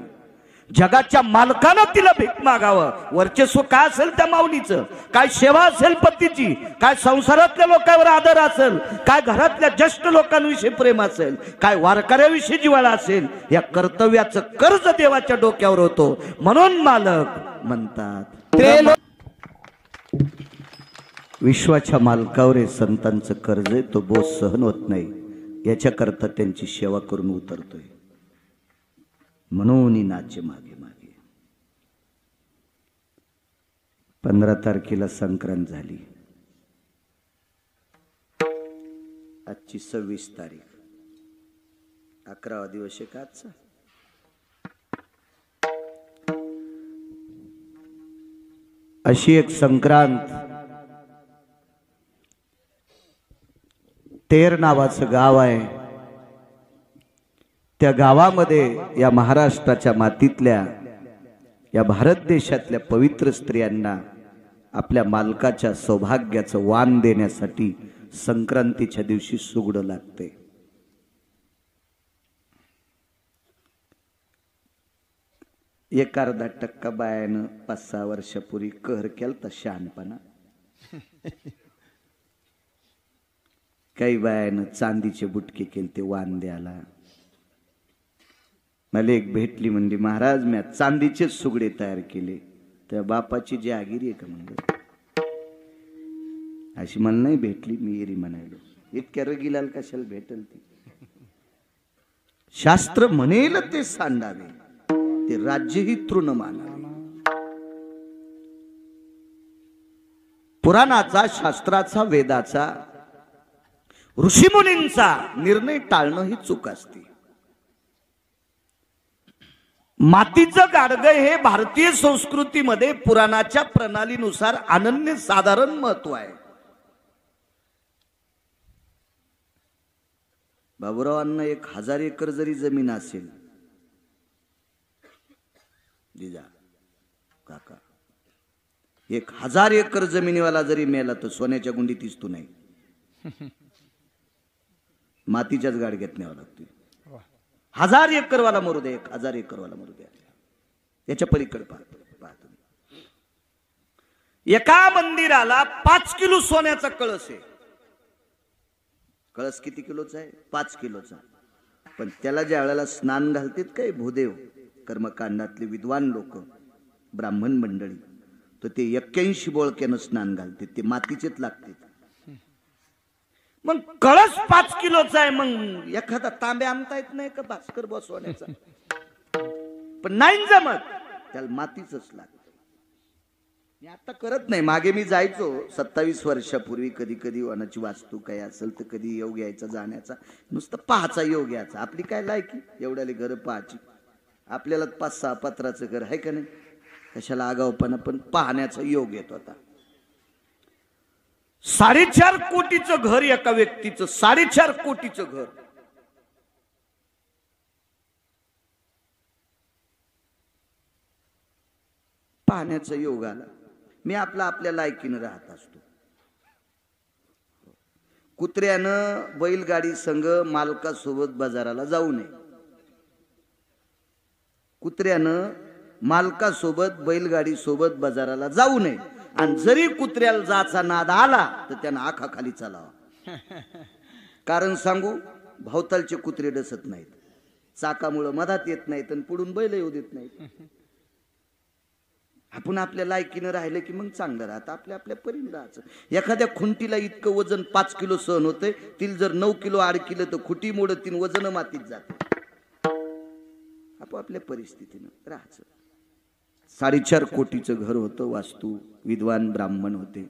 जगाच्या मालकानं तिला भीक मागावं. वर्चस्व काय असेल त्या माऊलीचं, काय सेवा असेल पतीची, काय संसारातल्या लोकांवर आदर असेल, काय घरातल्या ज्येष्ठ लोकांविषयी प्रेम असेल, काय वारकऱ्याविषयी जिव्हाळा असेल, या कर्तव्याचं कर्ज देवाच्या डोक्यावर होतो. म्हणून मालक म्हणतात, विश्वाच्या मालकावर हे संतांचं कर्ज आहे, तो बोझ सहन होत नाही, याच्याकरता त्यांची सेवा करून उतरतोय. म्हणून नाचे मागे मागे. 15 तारखेला संक्रांत झाली. आजची 26 तारीख, 11वा दिवस आहे का आजचा? अशी एक संक्रांत. तेर नावाचं गाव आहे. त्या गावामध्ये या महाराष्ट्राच्या मातीतल्या या भारत देशातल्या पवित्र स्त्रियांना आपल्या मालकाच्या सौभाग्याचं वाण देण्यासाठी संक्रांतीच्या दिवशी सुगडं लागते. एक अर्धा टक्का बायानं 5-6 वर्षापूर्वी कहर केलता शहाणपणा. काही बायानं चांदीचे बुटके केलते वाण द्यायला. मला एक भेटली म्हणली, महाराज मी चांदीचेच सुगडे तयार केले. त्या बापाची जहागिरी आहे का म्हणलं. अशी मला नाही भेटली, मी एरी म्हणायलो. इतक्या रगीलाल कशाला भेटल ती. शास्त्र म्हणेल ते सांडावे, ते राज्यही तृण मानावे. पुराणाचा, शास्त्राचा, वेदाचा, ऋषीमुनींचा निर्णय टाळणं ही चूक असते. मातीचं गाडगं हे भारतीय संस्कृतीमध्ये पुराणाच्या प्रणालीनुसार अनन्यसाधारण महत्व आहे. बाबुरावांना 1000 एकर जरी जमीन असेल, जिजा काका 1000 एकर जमिनीवाला जरी मेला तर सोन्याच्या गुंडीतीच तू नाही, मातीच्याच गाडग्यात न्यावं लागते. 1000 एकरवाला मरू द्या, 1000 एकरवाला मरू द्या, याच्या पलीकडे पाहतो. एका मंदिराला 5 किलो सोन्याचा कळस आहे. कळस किती किलोचा आहे? 5 किलोचा. पण त्याला ज्या वेळेला स्नान घालतात काय भूदेव, कर्मकांडातले विद्वान लोक, ब्राह्मण मंडळी, तर ते 81 बोळक्यानं स्नान घालतात. ते मातीचेच लागतात. मग कळस 5 किलोचा आहे, मग एखादा तांबे आणता येत नाही का भास्कर बसवण्याचा? पण नाही जमत, त्याला मातीच लागत. मी आता करत नाही. मागे मी जायचो 27 वर्षापूर्वी. कधी कधी वनाची वास्तू काही असेल तर कधी योग यायचा जाण्याचा, नुसतं पाहायचा योग यायचा. आपली काय लायकी एवढ्याले घर पाहायची. आपल्याला 5-6 पत्राचं घर आहे का नाही, कशाला आगावपणा. पण पाहण्याचा योग येत होता. 4.5 कोटीचं घर एका व्यक्तीचं, 4.5 कोटीचं घर. पाहण्याचा योग आला. मी आपल्या लायकीनं राहत असतो. कुत्र्यानं बैलगाडी संघ मालकासोबत बाजाराला जाऊ नये. कुत्र्यानं मालकासोबत बैलगाडी सोबत बाजाराला जाऊ नये. आणि जरी कुत्र्याला जाचा नाद आला तर त्यानं आखा खाली चालावा. कारण सांगू, भवतालचे कुत्रे डसत नाहीत, चाकामुळं मधात येत नाहीत आणि पुढून बैल येऊ देत नाहीत. आपण आपल्या लायकीनं राहिलं की मग चांगलं राहतं. आपल्या परीने राहायचं. एखाद्या खुंटीला इतकं वजन 5 किलो सहन होतंय, तिला जर 9 किलो अडकिलं तर खुटी मोडत 3 वजन मातीत जाते. आपापल्या परिस्थितीनं राहायचं. 4.5 कोटीचं घर होतं. वास्तू विद्वान ब्राह्मण होते.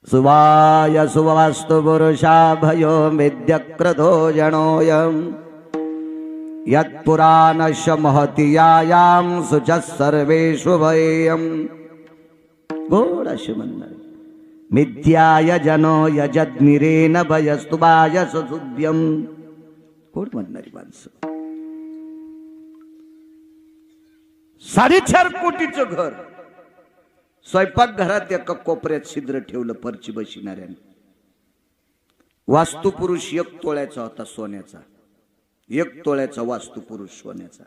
सुवाय सुवास्तु पुरुषा भयो विद्यक्रधो जनोयम यत्पुराणश महतियायाम सुचः सर्वेषु भयम. गोड असे म्हणणार. मिथ्याय जनो यजद्मिरेन भयस्तुभाय सुभ्यम. गोड म्हणणारी माणसं. 4.5 कोटीचं घर. स्वयंपाकघरात एका कोपऱ्यात छिद्र ठेवलं परची बशिणाऱ्याने. वास्तुपुरुष 1 तोळ्याचा होता सोन्याचा. 1 तोळ्याचा वास्तुपुरुष सोन्याचा.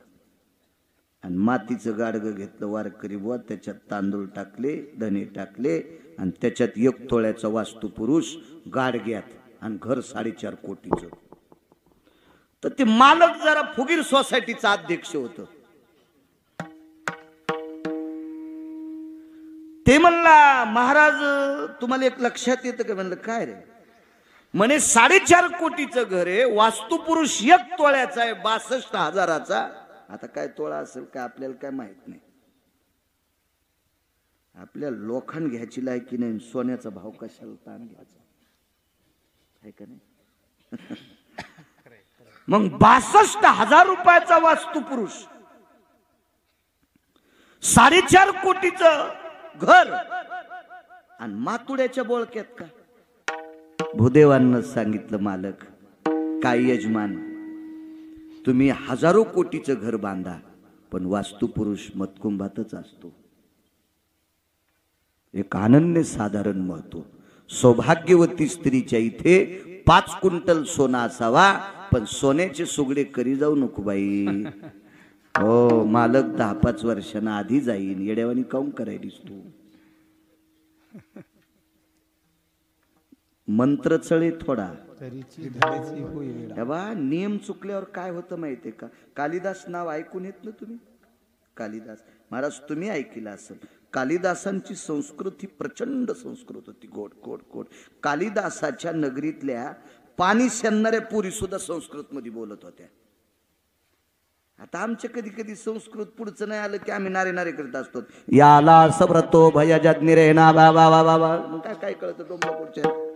आणि मातीचं गाडगं घेतलं वारकरी बुवा, त्याच्यात तांदूळ टाकले, धने टाकले, आणि त्याच्यात 1 तोळ्याचा वास्तुपुरुष गाडग्यात, आणि घर 4.5 कोटीचं. तर ते मालक जरा फुगीर सोसायटीचा अध्यक्ष होत. ते म्हणला, महाराज तुम्हाला एक लक्षात येतं का? म्हणलं काय रे? म्हणे 4.5 कोटीचं घर आहे, वास्तुपुरुष 1 तोळ्याचा आहे, 62,000चा. आता काय तोळा असेल काय आपल्याला काय माहित नाही. आपल्या लोखंड घ्यायची लायकी नाही, सोन्याचा भाव कशाला ताण घ्यायचा आहे का नाही. मग 62,000 रुपयाचा वास्तुपुरुष, 4.5 कोटीचं घर, आणि मातुड्याच्या बोळक्यात का? भूदेवांना सांगितलं, मालक काय यजमान, तुम्ही 1000 कोटीचं घर बांधा, पण वास्तुपुरुष मतकुंभातच असतो. एक अनन्य साधारण महत्व. सौभाग्यवती स्त्रीच्या इथे 5 क्विंटल सोना असावा, पण सोन्याचे सुगडे करी जाऊ नको बाई. हो, मालक 10-5 वर्षांना आधी जाईन. येड्यावानी काऊन करायलीस तू? मंत्र चळे थोडा. नियम चुकल्यावर काय होतं माहितीये का? कालिदास नाव ऐकून येत ना तुम्ही? कालिदास महाराज तुम्ही ऐकलं असेल. कालिदासांची संस्कृती प्रचंड संस्कृत होती, गोड गोड गोड. कालिदासाच्या नगरीतल्या पाणी शेणणाऱ्या पुरी सुद्धा संस्कृत मध्ये बोलत होत्या. आता आमच्या कधी कधी संस्कृत पुढचं नाही आलं की आम्ही नारे नारे करत असतो. याला सब्रतो भयजज्ञिरे ना बाबा बाबा बाबा. काय कळतं डोंबरापूरच्या?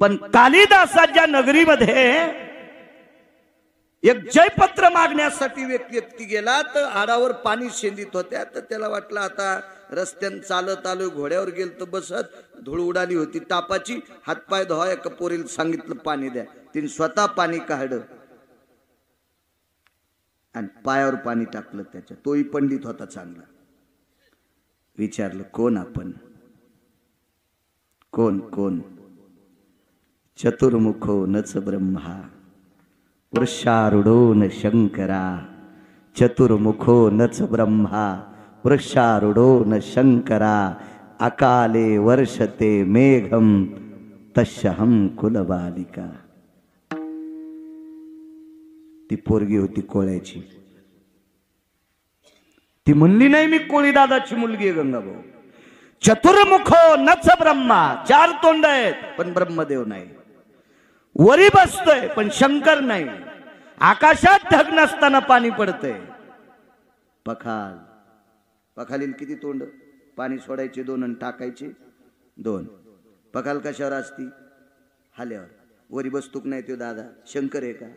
पण कालिदासाच्या नगरीमध्ये एक जयपत्र मागण्यासाठी व्यक्ती गेला, तर आडावर पाणी शेंदीत होत्या. तर त्याला वाटलं आता रस्त्यानं चालत आलो, घोड्यावर गेल तर बसत, धूळ उडाली होती तापाची, हातपाय धुवाय. एका पोरीला सांगितलं पाणी द्या. तिने स्वतः पाणी काढलं आणि पायावर पाणी टाकलं त्याच्या. तोही पंडित होता चांगला. विचारलं कोण आपण? कोण कोण? चतुर्मुखो नच ब्रह्मा वृषारूढो न शंकरा. चतुर्मुखो नच ब्रह्मा वृषारूढो न शंकरा. अकाले वर्षते मेघम तस्यहम कुलबालिका. ती पोरगी होती कोळ्याची. ती म्हणली नाही मी कोळी दादाची मुलगी आहे गंगाभाऊ. चतुर्मुखो नच ब्रह्मा, 4 तोंड आहेत पण ब्रह्मदेव नाही. वरी बसतोय पण शंकर नाही. आकाशात ढग नसताना पाणी पडतंय. पखाल, पखालील किती तोंड? पाणी सोडायचे 2 आणि टाकायचे 2. पखाल कशावर असती? हाल्यावर. वरी बसतूक नाही तो दादा. शंकर आहे का?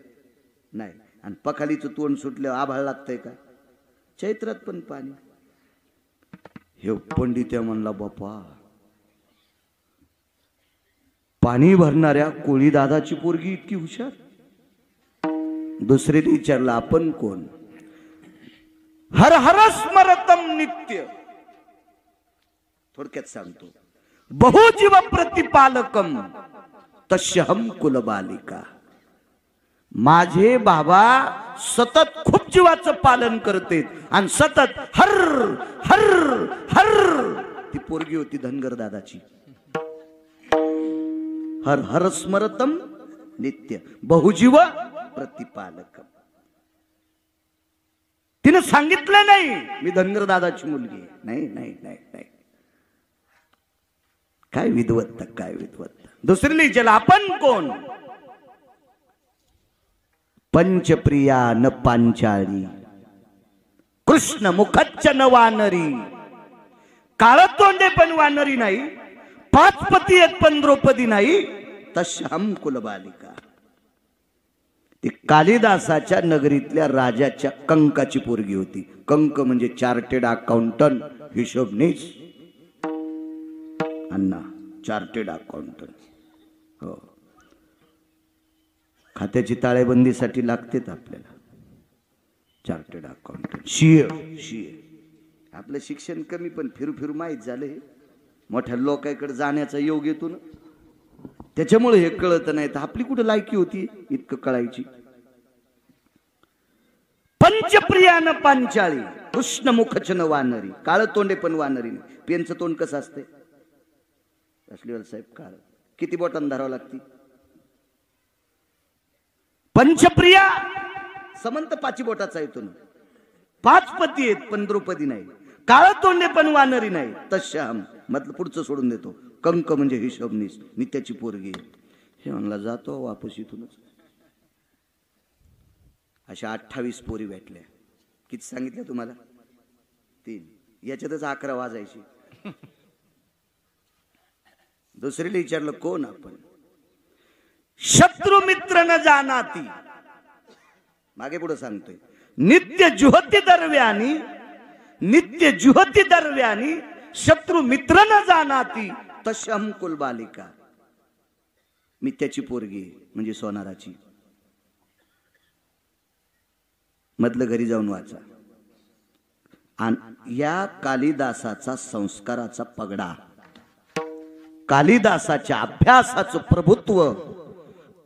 नाही. आणि पखालीचं तोंड सुटल्यावर आभाळ लागतंय का? चैत्रात पण पाणी. हे पंडित म्हणला बापा, पाणी भरणाऱ्या कोळी दादाची पोरगी इतकी हुशार. दुसरीने विचारलं आपण कोण? हर हर स्मरतम नित्य. थोडक्यात सांगतो. बहुजीव प्रतिपालकम तस्यहम कुलबालिका. माझे बाबा सतत खूप जीवाचं पालन करते आणि सतत हर हर हर. ती पोरगी होती धनगर दादाची. हर हर स्मरतम नित्य बहुजीव प्रतिपालकम. तिने सांगितलं नाही मी धनगर दादाची मुलगी. नाही नाही नाही नाही. काय विद्वत्ता, काय विद्वत्ता. दुसरीला विचारलं आपण कोण? पंचप्रिया न पांचाळी कृष्ण मुखच्च न वानरी. काळ तोंडे पण वानरी नाही. 5 पती आहेत पण द्रौपदी नाही. तस्यहम कुलबालिका. ती कालिदासाच्या नगरीतल्या राजाच्या कंकाची पोरगी होती. कंक म्हणजे चार्टेड अकाउंटंट, हिशोबनीस. अण्णा चार्टेड अकाउंटंट. हो, खात्याची ताळेबंदीसाठी लागतेच आपल्याला चार्टेड अकाउंटंट. शिये. आपलं शिक्षण कमी पण फिरू फिरू माहीत झालं. मोठ्या लोकांकडे जाण्याचा योग येतो ना, त्याच्यामुळे हे कळत नाही. तर आपली कुठे लायकी होती इतकं कळायची. पंचप्रियान पांचाळी कृष्ण मुखचन वानरी. काळ तोंडे पण वानरी नाही. पेनचं तोंड कसं असते? असलीवर साहेब काळ. किती बोटांना धरावं लागती? पंचप्रिया समंत 5 बोटाचा येतो ना. 5 पती आहेत पण द्रौपदी नाही. काळ तोंडे पण वानरी नाही. तस्याम मतलब पुढचं सोडून देतो. कंक म्हणजे हिशोबनीस. मी त्याची पोरगी. हे म्हणला जातो वापस इथूनच. अशा 28 पोरी भेटल्या. किती सांगितलं तुम्हाला? 3. याच्यातच 11 वाजायची. दुसरीला विचारलं कोण आपण? शत्रु मित्र न जानाती. मागे पुढे सांगतोय. नित्य जुहती दरव्यानी शत्रु मित्र न जानाती तस्यहम कुलबालिका. मी त्याची पोरगी म्हणजे सोनाराची. मधलं घरी जाऊन वाचा. आणि या कालिदासाचा संस्काराचा पगडा, कालिदासाच्या अभ्यासाचं प्रभुत्व,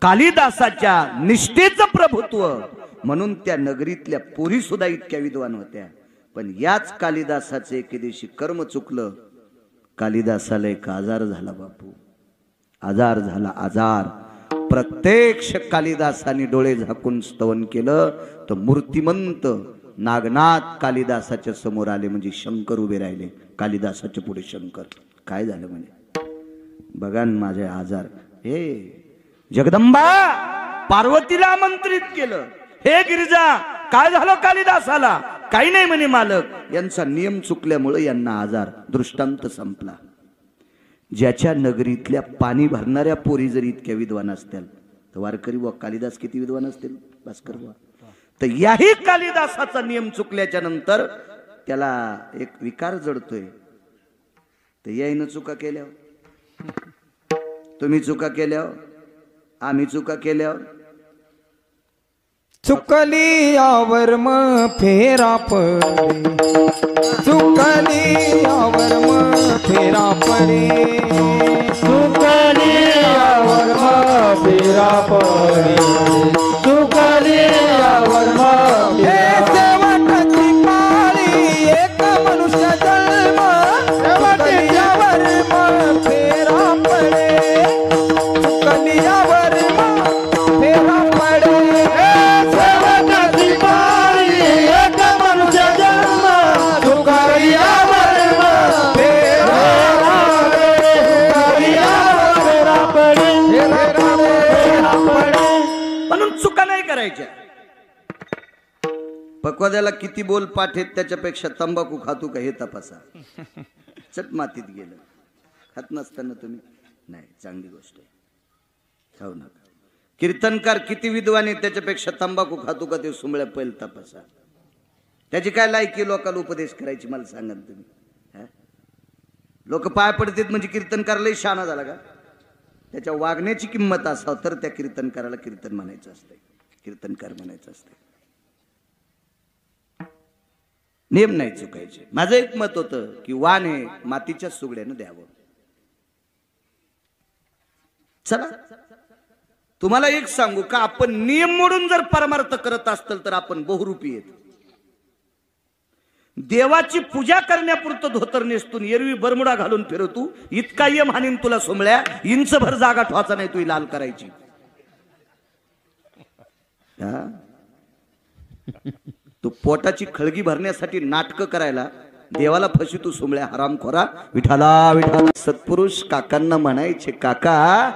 कालिदासाच्या निष्ठेचं प्रभुत्व, म्हणून त्या नगरीतल्या पोरी सुद्धा इतक्या विद्वान होत्या. पण याच कालिदासाचे एके दिवशी कर्म चुकलं. कालिदासाला एक आजार झाला बापू, आजार झाला, आजार. प्रत्यक्ष कालिदासाने डोळे झाकून स्तवन केलं तर मूर्तिमंत नागनाथ कालिदासाच्या समोर आले. म्हणजे शंकर उभे राहिले कालिदासाच्या पुढे. शंकर काय झालं म्हणे, बघा माझे आजार. हे जगदंबा पार्वतीला आमंत्रित केलं, हे गिरिजा काय झालं कालिदासाला? काही नाही म्हणे मालक, यांचा नियम चुकल्यामुळे यांना आजार. दृष्टांत संपला. ज्याच्या नगरीतल्या पाणी भरणाऱ्या पोरी जर इतक्या विद्वान असतील तर वारकरी व कालिदास किती विद्वान असतील भास्कर वा. तर याही कालिदासाचा नियम चुकल्याच्या नंतर त्याला एक विकार जडतोय. तर याईनं चुका केल्यावर, तुम्ही चुका केल्यावर, आम्ही चुका केल्यावर, चुकली यावर मग फेरा पडे, चुकली यावर मग फेरा पडे, चुकली यावर मग फेरा पडे, चुकली यावर मग शेवटची पाळी एक मनुष्य जन्म, चुकली यावर मग फेरा पडे, चुकली यावर मग फेरा पडे. म्हणून चुका नाही करायच्या. पक्वाद्याला किती बोल पाठ आहेत त्याच्यापेक्षा तंबाखू खातो का हे तपासा. चट मातीत गेलं. खात नसताना तुम्ही नाही, चांगली गोष्ट आहे, खाऊ नका. कीर्तनकार किती विद्वान आहेत त्याच्यापेक्षा तंबाखू खातो का ते सुंबळ्या पैल तपासा. त्याची काय लायकी लोकांना उपदेश करायची मला सांगा तुम्ही. लोक पाय पडतात म्हणजे कीर्तनकार लय शहाणा झाला का? त्याच्या वागण्याची किंमत असावं तर त्या कीर्तनकाराला कीर्तन म्हणायचं असते, कीर्तनकार म्हणायचं असते. नियम नाही चुकायचे. माझं एक मत होतं की वाण हे मातीच्या सुगड्यानं द्यावं. चला तुम्हाला एक सांगू का, आपण नियम मोडून जर परमार्थ करत असतील तर आपण बहुरूपी येत. देवाची पूजा करण्यापुरतं धोतर नेसतून एरवी बरमुडा घालून फिरवतू, इतका यम हानीन तुला सोमळ्या, इंचभर जागा ठवाचा नाही तू लाल करायची. तू पोटाची खळगी भरण्यासाठी नाटक करायला देवाला फशी तू सोमळ्या हरामखोरा. विठाला विठाला. सत्पुरुष काकांना म्हणायचे, काका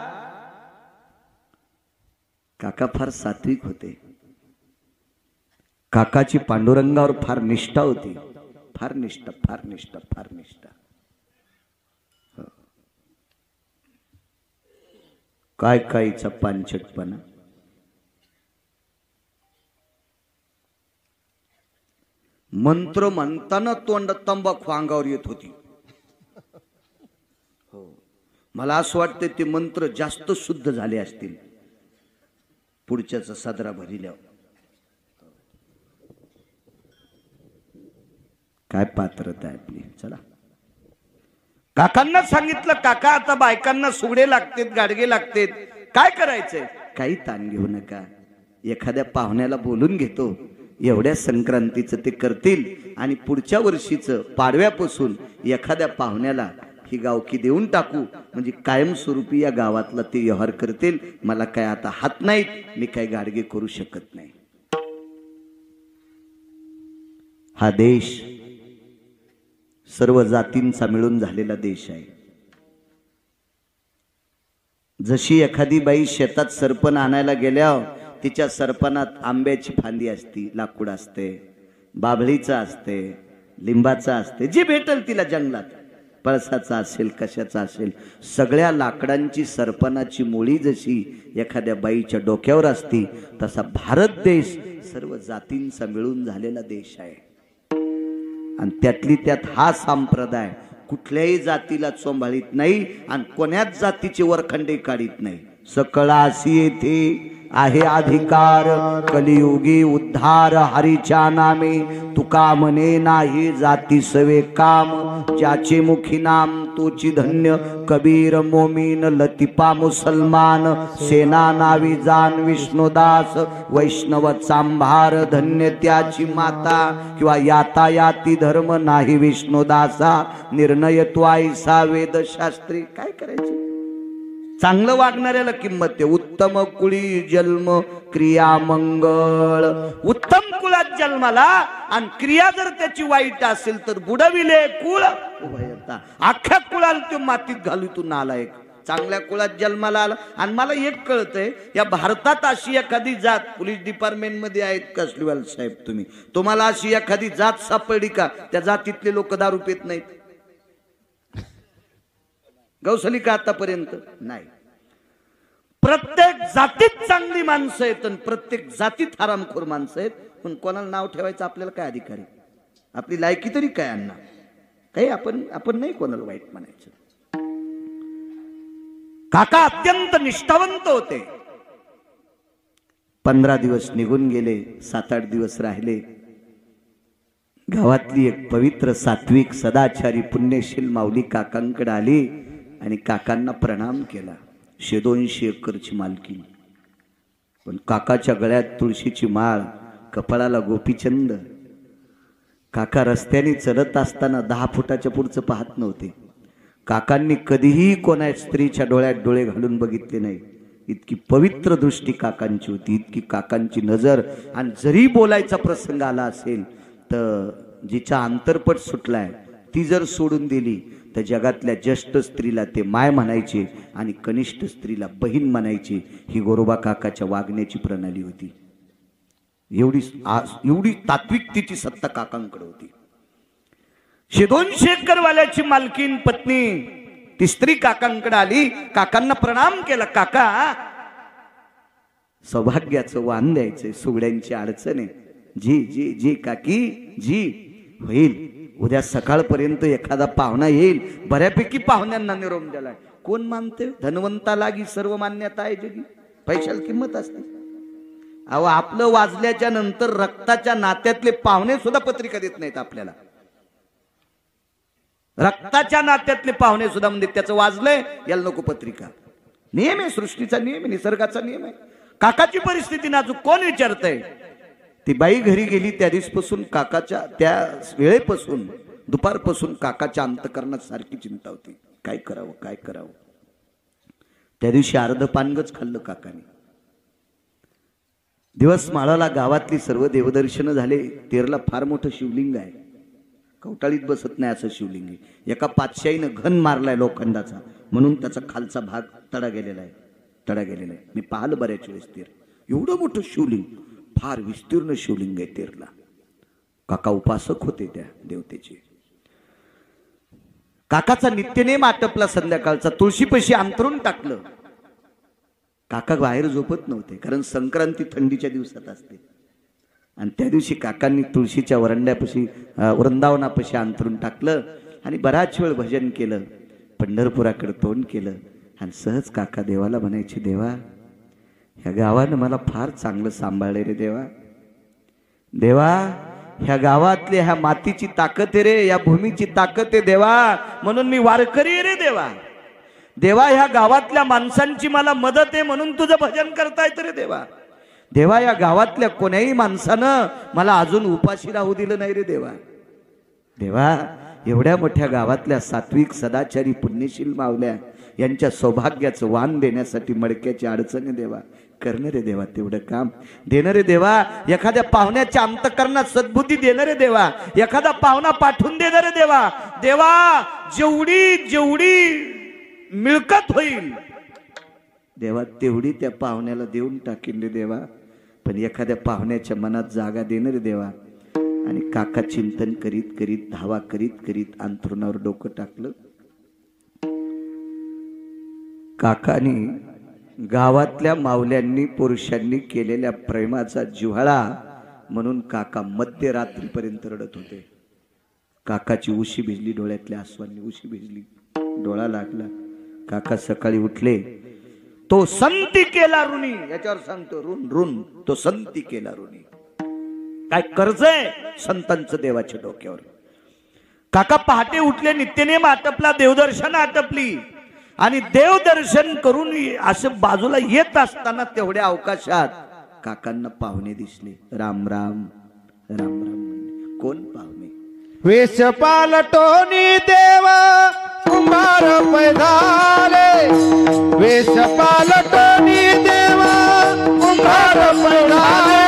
काका फार सात्विक होते. काकाची पांडुरंगावर फार निष्ठा होती. फार निष्ठा, फार निष्ठा, फार निष्ठा. काय कायचा पानचटपणा. मंत्र म्हणताना तोंड तंबाखू अंगावर येत होती. हो, मला असं वाटतं ते मंत्र जास्त शुद्ध झाले असतील पुढच्याचा सदरा भरिल्यावर. काय पात्रता आहे आपली. चला काकांना सांगितलं, काका आता बायकांना सुगडे लागतेत, गाडगे लागतेत, काय करायचंय? काही ताण घेऊ नका, एखाद्या पाहुण्याला बोलून घेतो, एवढ्या संक्रांतीचं ते करतील आणि पुढच्या वर्षीचं पाडव्यापासून एखाद्या पाहुण्याला ही गावकी देऊन टाकू, म्हणजे कायमस्वरूपी या गावातला ते व्यवहार करतील. मला काय आता हात नाहीत, मी काय गाडगे करू शकत नाही. हा देश सर्व जातींचा मिळून झालेला देश आहे. जशी एखादी बाई शेतात सरपण आणायला गेल्यावर तिच्या सरपणात आंब्याची फांदी असती, लाकूड असते, बाभळीचं असते, लिंबाचं असते, जी भेटल तिला जंगलात, पळसाचा असेल, कशाचा असेल, सगळ्या लाकडांची सरपणाची मुळी जशी एखाद्या बाईच्या डोक्यावर असती, तसा भारत देश सर्व जातींचा मिळून झालेला देश आहे. आणि त्यातली त्यात हा संप्रदाय कुठल्याही जातीला चोंभाळीत नाही आणि कोण्याच जातीचे वरखंडे काढीत नाही. सकळासी येथे आहे अधिकार कलियुगी उद्धार हरीच्या नामे तुका म्हणे नाही जाती सवे काम ज्याचे मुखी नाम तोची धन्य कबीर मोमीन लतिपा मुसलमान सेना नावी जान विष्णुदास वैष्णव चांभार धन्य त्याची माता किंवा यातायाती धर्म नाही विष्णुदासा निर्णय तो ऐसा वेदशास्त्री काय करायचं चांगलं वागणाऱ्याला किंमत आहे उत्तम कुळी जन्म क्रिया मंगळ उत्तम कुळात जन्माला आणि क्रिया जर त्याची वाईट असेल तर बुडविले कुळ उभयता अख्ख्या कुळाला तो मातीत घालू तू नालायक चांगल्या कुळात जन्माला आला आणि मला एक कळतंय या भारतात अशी एखादी जात पोलीस डिपार्टमेंट मध्ये आहेत कसलीवाल साहेब तुम्ही तुम्हाला अशी एखादी जात सापडली का त्या जातीतले लोक दारू पित नाहीत गौसली का आतापर्यंत नाही प्रत्येक जातीत चांगली माणसं आहेत आणि प्रत्येक जातीत हरामखोर माणसं आहेत पण कोणाला नाव ठेवायचं आपल्याला काय अधिकार आहे आपली लायकी तरी काय अण्णा काही आपण नाही कोणाला वाईट म्हणायचं काका अत्यंत निष्ठावंत होते 15 दिवस निघून गेले 7-8 दिवस राहिले गावातली एक पवित्र सात्विक सदाचारी पुण्यशील माऊली काकांकडे आली आणि काकांना प्रणाम केला 100-200 एकरची मालकी पण काकाच्या गळ्यात तुळशीची माळ कपाळाला गोपीचंद काका रस्त्याने चलत असताना 10 फुटाच्या पुढचं पाहत नव्हते काकांनी कधीही कोणा स्त्रीच्या डोळ्यात डोळे घालून बघितले नाही इतकी पवित्र दृष्टी काकांची होती इतकी काकांची नजर आणि जरी बोलायचा प्रसंग आला असेल तर जिचा अंतरपट सुटलाय ती जर सोडून दिली तर जगातल्या ज्येष्ठ स्त्रीला ते माय म्हणायचे आणि कनिष्ठ स्त्रीला बहीण म्हणायचे ही गोरोबा काकाच्या वागण्याची प्रणाली होती एवढी तात्विकतेची सत्ता काकांकडे होती 100-200 एकरवाल्याची मालकीन पत्नी ती स्त्री काकांकडे आली काकांना प्रणाम केला काका सौभाग्याचं वाण द्यायचंय सुगड्यांची अडचण आहे जी जी जी काकी जी होईल उद्या सकाळपर्यंत एखादा पाहुणा येईल बऱ्यापैकी पाहुण्यांना निरोप दिलाय कोण मानते धनवंता लागी सर्व मान्यता आहे जगी पैशाला किंमत असते अहो आपलं वाजल्याच्या नंतर रक्ताच्या नात्यातले पाहुणे सुद्धा पत्रिका देत नाहीत आपल्याला रक्ताच्या नात्यातले पाहुणे सुद्धा म्हणजे त्याचं वाजलंय याला नको पत्रिका नियम आहे सृष्टीचा नियम आहे निसर्गाचा नियम आहे काकाची परिस्थिती नाजूक कोण विचारतंय ती बाई घरी गेली त्या दिवसपासून काकाच्या त्या वेळेपासून दुपारपासून काकाच्या अंतकरणात सारखी चिंता होती काय करावं त्या दिवशी अर्ध पानगच खाल्लं काकाने दिवस माळाला गावातली सर्व देवदर्शन झाले तेरला फार मोठं शिवलिंग आहे कवटाळीत बसत नाही असं शिवलिंग आहे एका पातशाहीनं घन मारलाय लोखंडाचा म्हणून त्याचा खालचा भाग तडा गेलेला आहे मी पाहिलं बऱ्याच वेळेस तेर एवढं मोठं शिवलिंग फार विस्तीर्ण शिवलिंग आहे तेरला काका उपासक होते त्या देवतेचे काकाचा नित्यनेम आटपला संध्याकाळचा तुळशीपाशी अंतरून टाकलं काका बाहेर झोपत नव्हते कारण संक्रांती थंडीच्या दिवसात असते आणि त्या दिवशी काकांनी तुळशीच्या वरंड्यापाशी वृंदावनापाशी अंतरून टाकलं आणि बराच वेळ भजन केलं पंढरपुराकडे तोंड केलं आणि सहज काका देवाला म्हणायचे देवा ह्या गावानं मला फार चांगलं सांभाळले रे देवा देवा ह्या गावातल्या ह्या मातीची ताकद आहे रे या भूमीची ताकद आहे देवा म्हणून मी वारकरी आहे रे देवा देवा ह्या गावातल्या माणसांची मला मदत आहे म्हणून तुझं भजन करता येतं रे देवा देवा या गावातल्या कोण्याही माणसानं मला अजून उपाशी राहू दिलं नाही रे देवा देवा एवढ्या मोठ्या गावातल्या सात्विक सदाचारी पुण्यशील मावल्या यांच्या सौभाग्याचं वाण देण्यासाठी मडक्याची अडचणी देवा करणं रे देवा तेवढं काम देणं रे देवा एखाद्या पाहुण्याच्या अंतकरणात सद्बुद्धी देणं रे देवा एखादा पाहुणा पाठवून देणं रे देवा देवा जेवढी मिळकत होईल देवा तेवढी त्या पाहुण्याला देऊन टाकीन रे देवा पण एखाद्या पाहुण्याच्या मनात जागा देणं रे देवा आणि काका चिंतन करीत करीत धावा करीत अंथरुणावर डोकं टाकलं काकानी गावातल्या मावल्यांनी पुरुषांनी केलेल्या प्रेमाचा जिव्हाळा म्हणून काका मध्यरात्रीपर्यंत रडत होते काकाची उशी भिजली डोळ्यातल्या आसवांनी उशी भिजली डोळा लागला काका सकाळी उठले तो संती केला ऋणी, याच्यावर सांगतो ऋण ऋण, तो संती केला ऋणी. काय कर्ज आहे संतांचं देवाच्या डोक्यावर. काका पहाटे उठले, नित्यनेम आटपला, देवदर्शन आटपली आणि देवदर्शन करून असं बाजूला येत असताना तेवढ्या अवकाशात काकांना पाहुणे दिसले. राम राम राम राम म्हणले. कोण पाहुणे? वेश पालटोनी देव कुंभार पैधाले, वेश पालटोनी देव कुंभार पैधाले,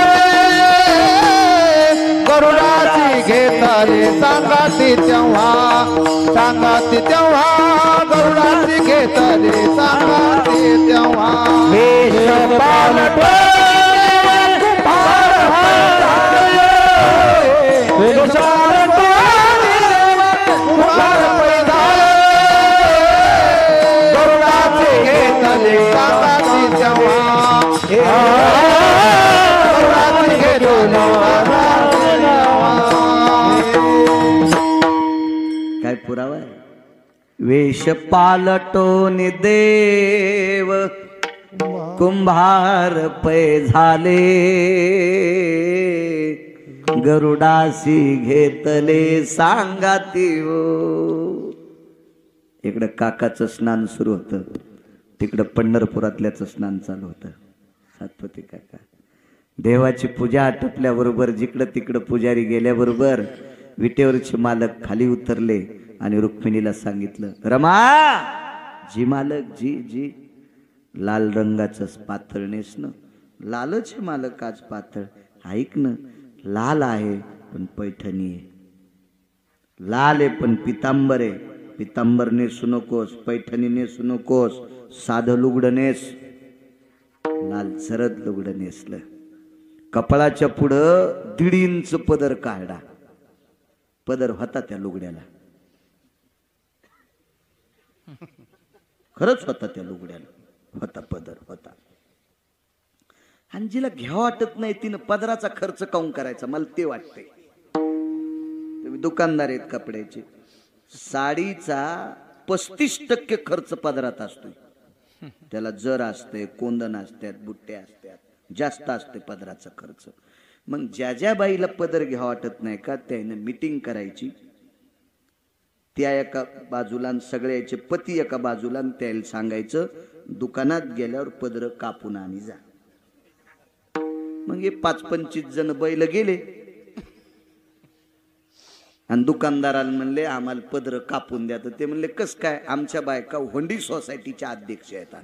गरुडाची घेतले सांगाती तेव्हा, सांगाती तेव्हा, गरुडाची घेतले सांगाती तेव्हा. वेश पालटोनी कुंभार पैधाले, वेश काय पुरावा आहे? वेश पालटोन देव कुंभार पै झाले, गरुडासी घेतले सांगाती हो. इकडं काकाचं स्नान सुरू होतं, तिकडं पंढरपुरातल्याचं स्नान चालू होतं. सातपती काका देवाची पूजा आटपल्याबरोबर जिकडं तिकडं पुजारी गेल्याबरोबर विटेवरचे मालक खाली उतरले आणि रुक्मिणीला सांगितलं, रमा जी मालक जी जी लाल रंगाचं पातळ नेसणं, लालच मालक आज पातळ. ऐक ना, लाल आहे पण पैठणी आहे, लाल आहे पण पितांबर आहे. पितांबर नेसू नकोस, पैठणी नेसू नकोस, साधं लुगडं नेस. लाल सरद लुगडं नेसलं. कपाळाच्या पुढं 1.5 इंच पदर काढला. पदर होता त्या लुगड्याला, खरंच होता त्या लुगड्याला, होता पदर होता. आणि जिला घ्या वाटत नाही तिनं पदराचा खर्च काऊन करायचा, मला ते वाटतंय. तुम्ही दुकानदार आहेत कपड्याचे, साडीचा 35% खर्च पदरात असतोय. त्याला जर असते, कोंदण असतात, बुट्टे असतात, जास्त असते पदराचा खर्च. मग ज्या ज्या बाईला पदर घ्या वाटत नाही का त्याने मीटिंग करायची, त्या एका बाजूला सगळ्याचे पती एका बाजूला, त्याला सांगायचं दुकानात गेल्यावर पदर कापून आणि जा. मग हे 25-25 जण बैल गेले आणि दुकानदाराला म्हणले आम्हाला पदर कापून द्या. तर ते म्हणले कस काय? आमच्या बायका होंडी सोसायटीच्या अध्यक्ष आहेत.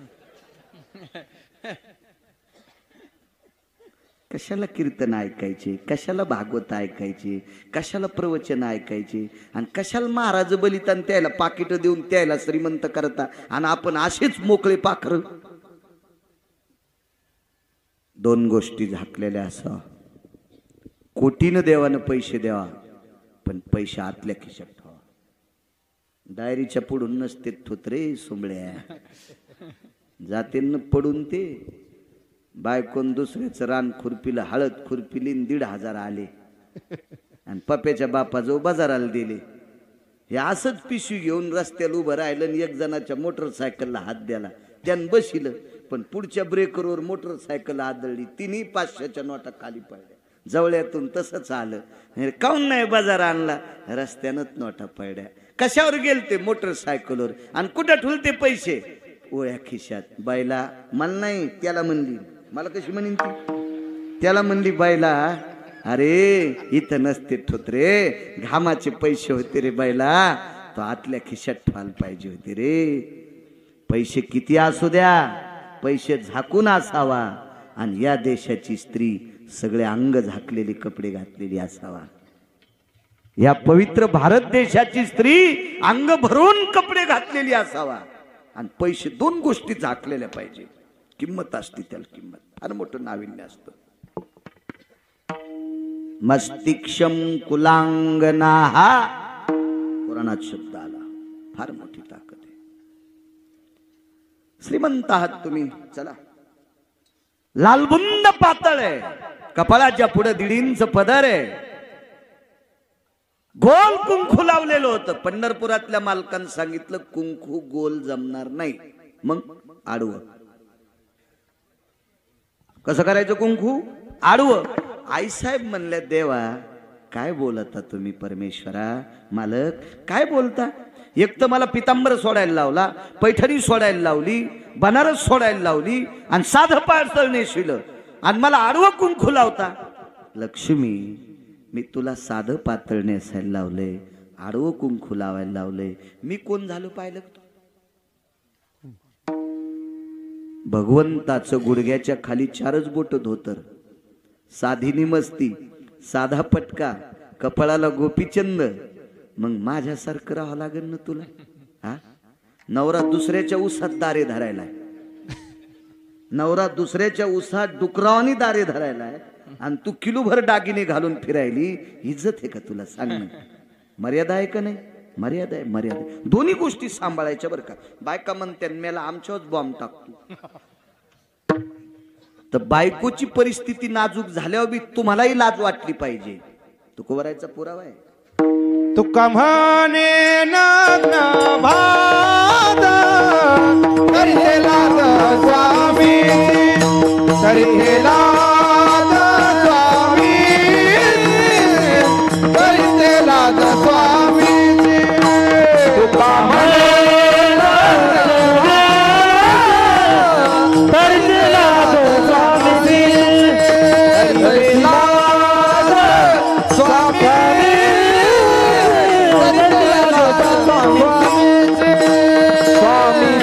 कशाला कीर्तन ऐकायचे, कशाला भागवत ऐकायचे, कशाला प्रवचन ऐकायचे, आणि कशाला महाराज बलितान त्याला पाकिट देऊन त्याला श्रीमंत करता आणि आपण असेच मोकळे पाखर. 2 गोष्टी झाकलेल्या असावा. कोटीनं देवानं पैसे द्यावा पण पैसे आतल्या खिशात ठेवा. डायरीच्या पुढून नसते थोतरे सुंबळ्या, जाते न पडून. ते बायकोन दुसऱ्याचं रान खुरपिलं, हळद खुरपिली, 1,500 आले आणि पप्याच्या बापाजवळ बाजाराला दिले. हे असंच पिशवी घेऊन रस्त्याला उभं राहिलं आणि एक जणाच्या मोटरसायकलला हात द्याला, त्यानं बसिलं पण पुढच्या ब्रेकरवर मोटरसायकल आदळली, 3 500च्या नोटा खाली पडल्या. जवळ्यातून तसंच आलं, काऊन नाही बाजार आणला, रस्त्यानंच नोटा पडल्या. कशावर गेलते? मोटरसायकलवर. आणि कुठं ठुलते पैसे? ओळ्या खिशात. बायला मला नाही, त्याला म्हणली. मला कशी म्हणीन ती? त्याला म्हणली बायला, अरे इथं नसते ठोतरे, घामाचे पैसे होते रे बायला, तो आतल्या खिशात ठेवायला पाहिजे होते रे. पैसे किती असू द्या, पैसे झाकून असावा. आणि या देशाची स्त्री सगळे अंग झाकलेले कपडे घातलेली असावा. या पवित्र भारत देशाची स्त्री अंग भरून कपडे घातलेली असावा आणि पैसे 2 गोष्टी झाकलेल्या पाहिजे. किंमत असते त्याला, किंमत. फार मोठं नाविन्य असतं. मस्तिष्कम कुलांगना हा पुराणात शब्द आला. फार मोठी ताकद आहे. श्रीमंत आहात तुम्ही, चला. लालबुंद पातळ आहे, कपाळाच्या पुढे 1.5 इंच पदर आहे, गोल कुंकू लावलेलं होतं. पंढरपुरातल्या मालकांनी सांगितलं कुंकू गोल जमणार नाही, मग आडवं. कसं करायचं कुंकू? आडवं. आईसाहेब म्हणल्या, देवा काय बोलता तुम्ही परमेश्वरा, मालक काय बोलता? एक तर मला पितांबर सोडायला लावला, पैठणी सोडायला लावली, बनारस सोडायला लावली आणि साधं पाळसळ नेसविलं आणि मला आडवं कुंकू लावता. लक्ष्मी, मी तुला साधं पातळ नेसायला लावले, आडवं कुंकू लावायला लावले, मी कोण झालो पाहिलं? भगवंताचं गुडघ्याच्या खाली 4च बोट धोतर, साधी निमस्ती, साधा पटका, कपाळाला गोपीचंद. मग माझ्यासारखं राहावं लागेल ना तुला? हा, नवरा दुसऱ्याच्या उसात दारे धरायलाय, नवरा दुसऱ्याच्या उसात डुकरावानी दारे धरायलाय आणि तू किलोभर दागिने घालून फिरायली. इज्जत आहे का तुला? सांग ना. मर्यादा आहे का नाही? मर्यादा आहे, मर्यादा. दोन्ही गोष्टी सांभाळायच्या बरं का. बायका म्हणते मेला आमच्याच बॉम्ब टाकतो, तर बायकोची परिस्थिती नाजूक झाल्यावर बी तुम्हालाही लाज वाटली पाहिजे. तुकोबरायचा पुरावा आहे. तुका म्हणे नग्न भाद करते लाज स्वामी, करते लाज स्वामी, करते लाज स्वामी. तुका म्हणे करते लाज स्वामी, करते लाज स्वामी.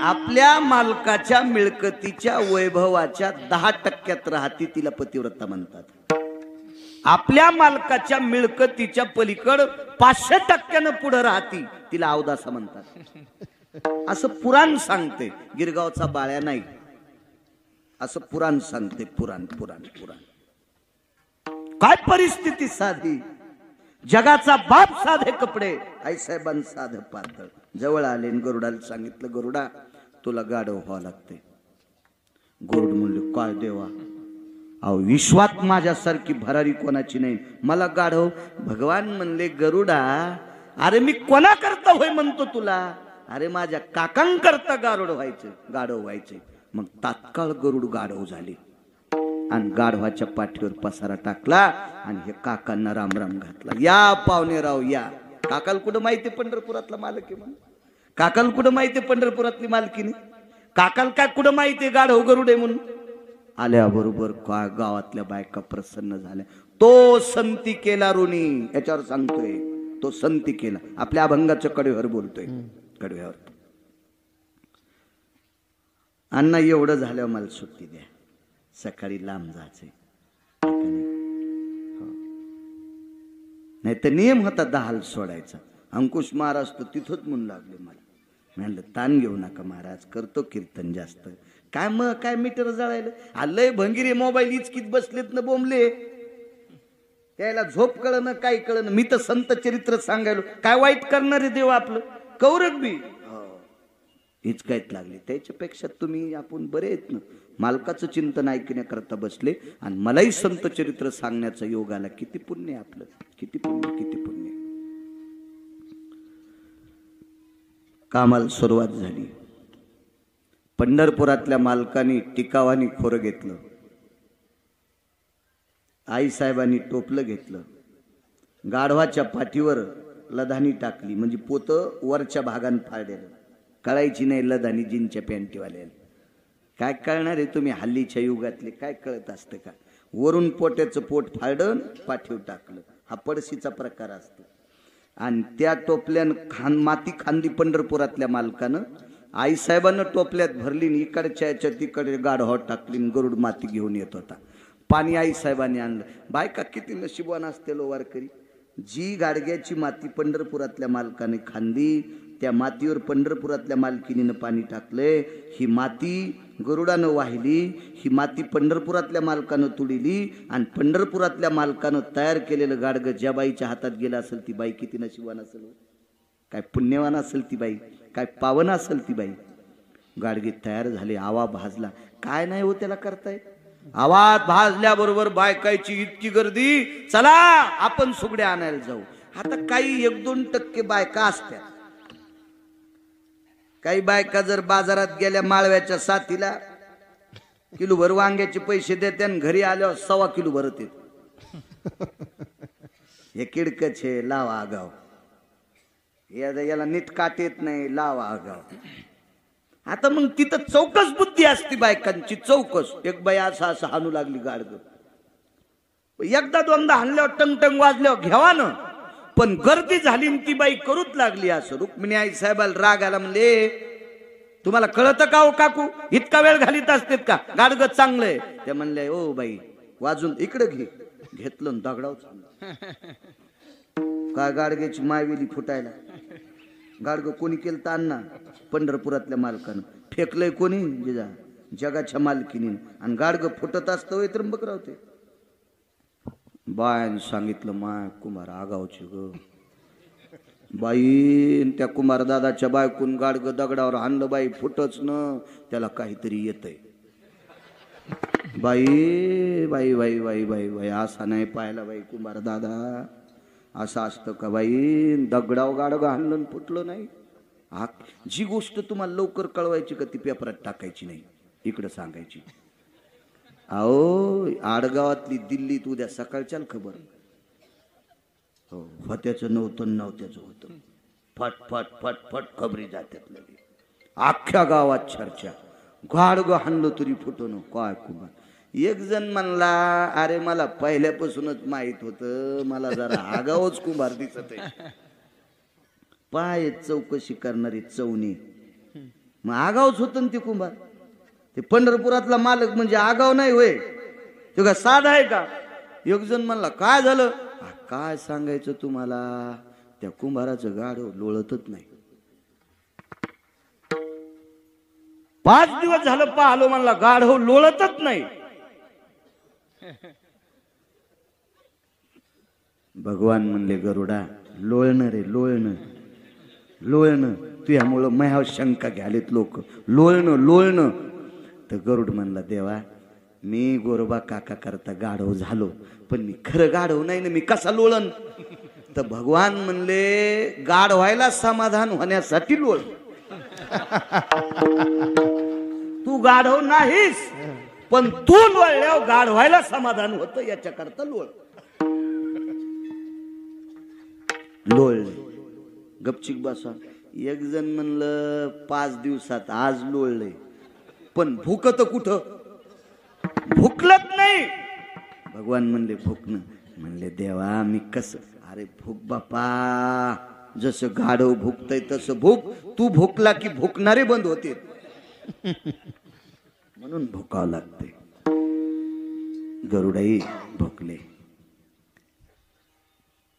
आपल्या मालकाच्या मिळकतीच्या वैभवाच्या 10% राहती तिला पतिव्रता म्हणतात. आपल्या मालकाच्या मिळकतीच्या पलीकड 500% पुढे राहती तिला अवदासा म्हणतात. असं पुराण सांगते, गिरगावचा बाळ्या नाही, असं पुराण सांगते. पुराण पुराण पुराण. काय परिस्थिती साधी, जगाचा बाप साधे कपडे, आईसाहेबांनी साधं पातळ. जवळ आले गरुडाला सांगितलं, गरुडा तुला गाढव व्हावं लागते. गरुड म्हणले, काय देवा, अहो विश्वात माझ्यासारखी भरारी कोणाची नाही, मला गाढव. भगवान म्हणले, गरुडा अरे मी कोणा करता होय म्हणतो तुला? अरे माझ्या काकांकरता गारुड व्हायचं, गाढव व्हायचे. मग तात्काळ गरुड गाढव झाले आणि गाढवाच्या पाठीवर पसारा टाकला आणि हे काकांना राम राम घातला. या पाहुणेराव या. काकाला कुठं माहिती पंढरपुरातला मालक आहे म्हणून? काकाला कुठं माहिती पंढरपुरातली मालकीने? काकाला काय कुठं माहिती गाढव गरुड आहे म्हणून? आल्याबरोबर काय गावातल्या बायका प्रसन्न झाल्या. तो संती केला ऋणी, याच्यावर सांगतोय, तो संती केला. आपल्या अभंगाच्या कडव्यावर बोलतोय, कडव्यावर. अण्णा एवढं झाल्यावर मला सुट्टी द्या, सकाळी लांब जायचंय. नाही तर नियम होता 10 सोडायचा. अंकुश महाराज तर तिथंच म्हणून लागले मला. म्हणलं ताण घेऊ नका महाराज, करतो कीर्तन जास्त. काय मग काय मीटर जळायला आलंय? भंगिरे मोबाईल इचकीत बसलेत ना बोंबले, त्याला झोप कळणं काय कळणं. मी तर संत चरित्र सांगायलो, काय वाईट करणार आहे देव आपलं? कौरक बी हिचकायत लागले. त्याच्यापेक्षा तुम्ही आपण बरे आहेत ना. मालकाचं चिंतन ऐकण्याकरता बसले आणि मलाही संत चरित्र सांगण्याचा योग आला. किती पुण्य आपलं, किती पुण्य, किती पुण्य. कामाला सुरुवात झाली. पंढरपुरातल्या मालकाने टिकावानी खोरं घेतलं, आईसाहेबांनी टोपलं घेतलं, गाढवाच्या पाठीवर लधानी टाकली, म्हणजे पोतं वरच्या भागान फाडलेलं. कळायची नाही लधानी जीनच्या पॅन्टीवाल्याला. काय कळणार आहे तुम्ही हल्लीच्या युगातले? काय कळत असतं का? वरून पोट्याचं पोट फाडून पाठीवर टाकलं, हा पडशीचा प्रकार असतो. आणि त्या टोपल्यानं माती खांदी पंढरपुरातल्या मालकानं. आईसाहेबांना टोपल्यात भरली, इकडच्या याच्या तिकडे गाढवात टाकली, गरुड माती घेऊन येत होता. पाणी आईसाहेबांनी आणलं. बायका किती नशिबवान असते लो वारकरी. जी गाडग्याची माती पंढरपुरातल्या मालकाने खांदी, त्या मातीवर पंढरपुरातल्या मालकिनीनं पाणी टाकले. ही माती गरुडानं वाहिली, ही माती पंढरपुरातल्या मालकानं तुडिली आणि पंढरपुरातल्या मालकानं तयार केलेलं गाडगं ज्या बाईच्या हातात गेलं असेल ती बाई किती नशिबवान असेल, काय पुण्यवान असेल ती बाई, काय पावन असेल ती बाई. गाडगे तयार झाले, आवा भाजला. काय नाही हो त्याला करताय. आवाज भाजल्याबरोबर बायकायची इतकी गर्दी, चला आपण सुगड्या आणायला जाऊ. आता काही 1-2% बायका असत्या. काही बायका जर बाजारात गेल्या माळव्याच्या साथीला, किलो भर वांग्याचे पैसे देते आणि घरी आल्यावर 1.25 किलो भरत येत. हे किडकच आहे, लावा आगाव. याला नीट काट येत नाही, लावा आगाव. आता मग तिथं चौकस बुद्धी असती बायकांची, चौकस. एक बाई असं हाणू लागली गाडग. एकदा दोनदा हाणल्यावर टंगटंग वाजल्यावर घ्यावा ना, पण गर्दी झाली ती बाई करूच लागली असं. रुक्मिणी आई साहेबाला राग आला, म्हणले तुम्हाला कळतं का हो काकू, इतका वेळ घालीत असतेत का, गाडग चांगलंय. त्या म्हणले ओ बाई वाजून इकडे घे. घेतलं दगडाव काय गाडग्याची मायवेली फुटायला. गाडग कोणी केलं तर अण्णा पंढरपुरातल्या मालकानं. फेकलंय कोणी, जिजा जगाच्या मालकीने. आणि गाडग फुटत असतं त्र्यंबक रावते. बायानं सांगितलं माय कुमार आगावचे ग बाई. त्या कुमार दादाच्या बायकून गाडग दगडावर हाणलं बाई, फुटच न, त्याला काहीतरी येतंय. बाई बाई बाई बाई बाई बाई असा नाही पाहिला बाई कुमार दादा. असं असतं का बाई, दगडाव गाडग हाणलं फुटलं नाही. जी गोष्ट तुम्हाला लवकर कळवायची का ती पेपरात टाकायची नाही, इकडं सांगायची. अहो आडगावातली दिल्लीत उद्या सकाळच्या खबर. हो होत्याचं नव्हत्याचं होतं. फट फट फट फट खबरी जातात लगे. अख्ख्या गावात चर्चा. गाडग हाणलं तरी फुटणं काय कुमार. एक जण म्हणला अरे मला पहिल्यापासूनच माहित होतं, मला जरा आगावच कुंभार दिसत आहे. पाय चौकशी करणारी चवणी. मग आगावच होत ना ते कुंभार. ते पंढरपुरातला मालक म्हणजे आगाव नाही होय, तो का साधा आहे का. एक जण म्हणला काय झालं, काय सांगायचं तुम्हाला, त्या कुंभाराचं गाढव लोळतच नाही. 5 दिवस झालं पाहलो, म्हणला गाढव लोळतच नाही. भगवान म्हणले गरुडा लोळणं रे लोळणं लोळणं, तुझ्यामुळं मह्यावर शंका घ्यालेत लोक, लोळणं लोळणं. तर गरुड म्हणला देवा मी गोरोबा काका करता गाढव झालो, पण मी खरं गाढव नाही ना, मी कसा लोळन. तर भगवान म्हणले गाढ व्हायला समाधान होण्यासाठी लोळ. तू गाढव नाहीस, पण तू लोळल्यावर गाढ व्हायला समाधान होतं, याच्याकरता लोळ. लोळले गपचिक बसा. एक जण म्हणलं 5 दिवसात आज लोळले, पण भूकत कुठं, भुकलत नाही. भगवान म्हणले भुकणं. म्हणले देवा मी कसं, अरे भूक बापा, जसं गाढव भुकतय तसं भूक. तू भुकला की भुकणारे बंद होते, म्हणून भुकावं लागते. गरुडाई भुकले.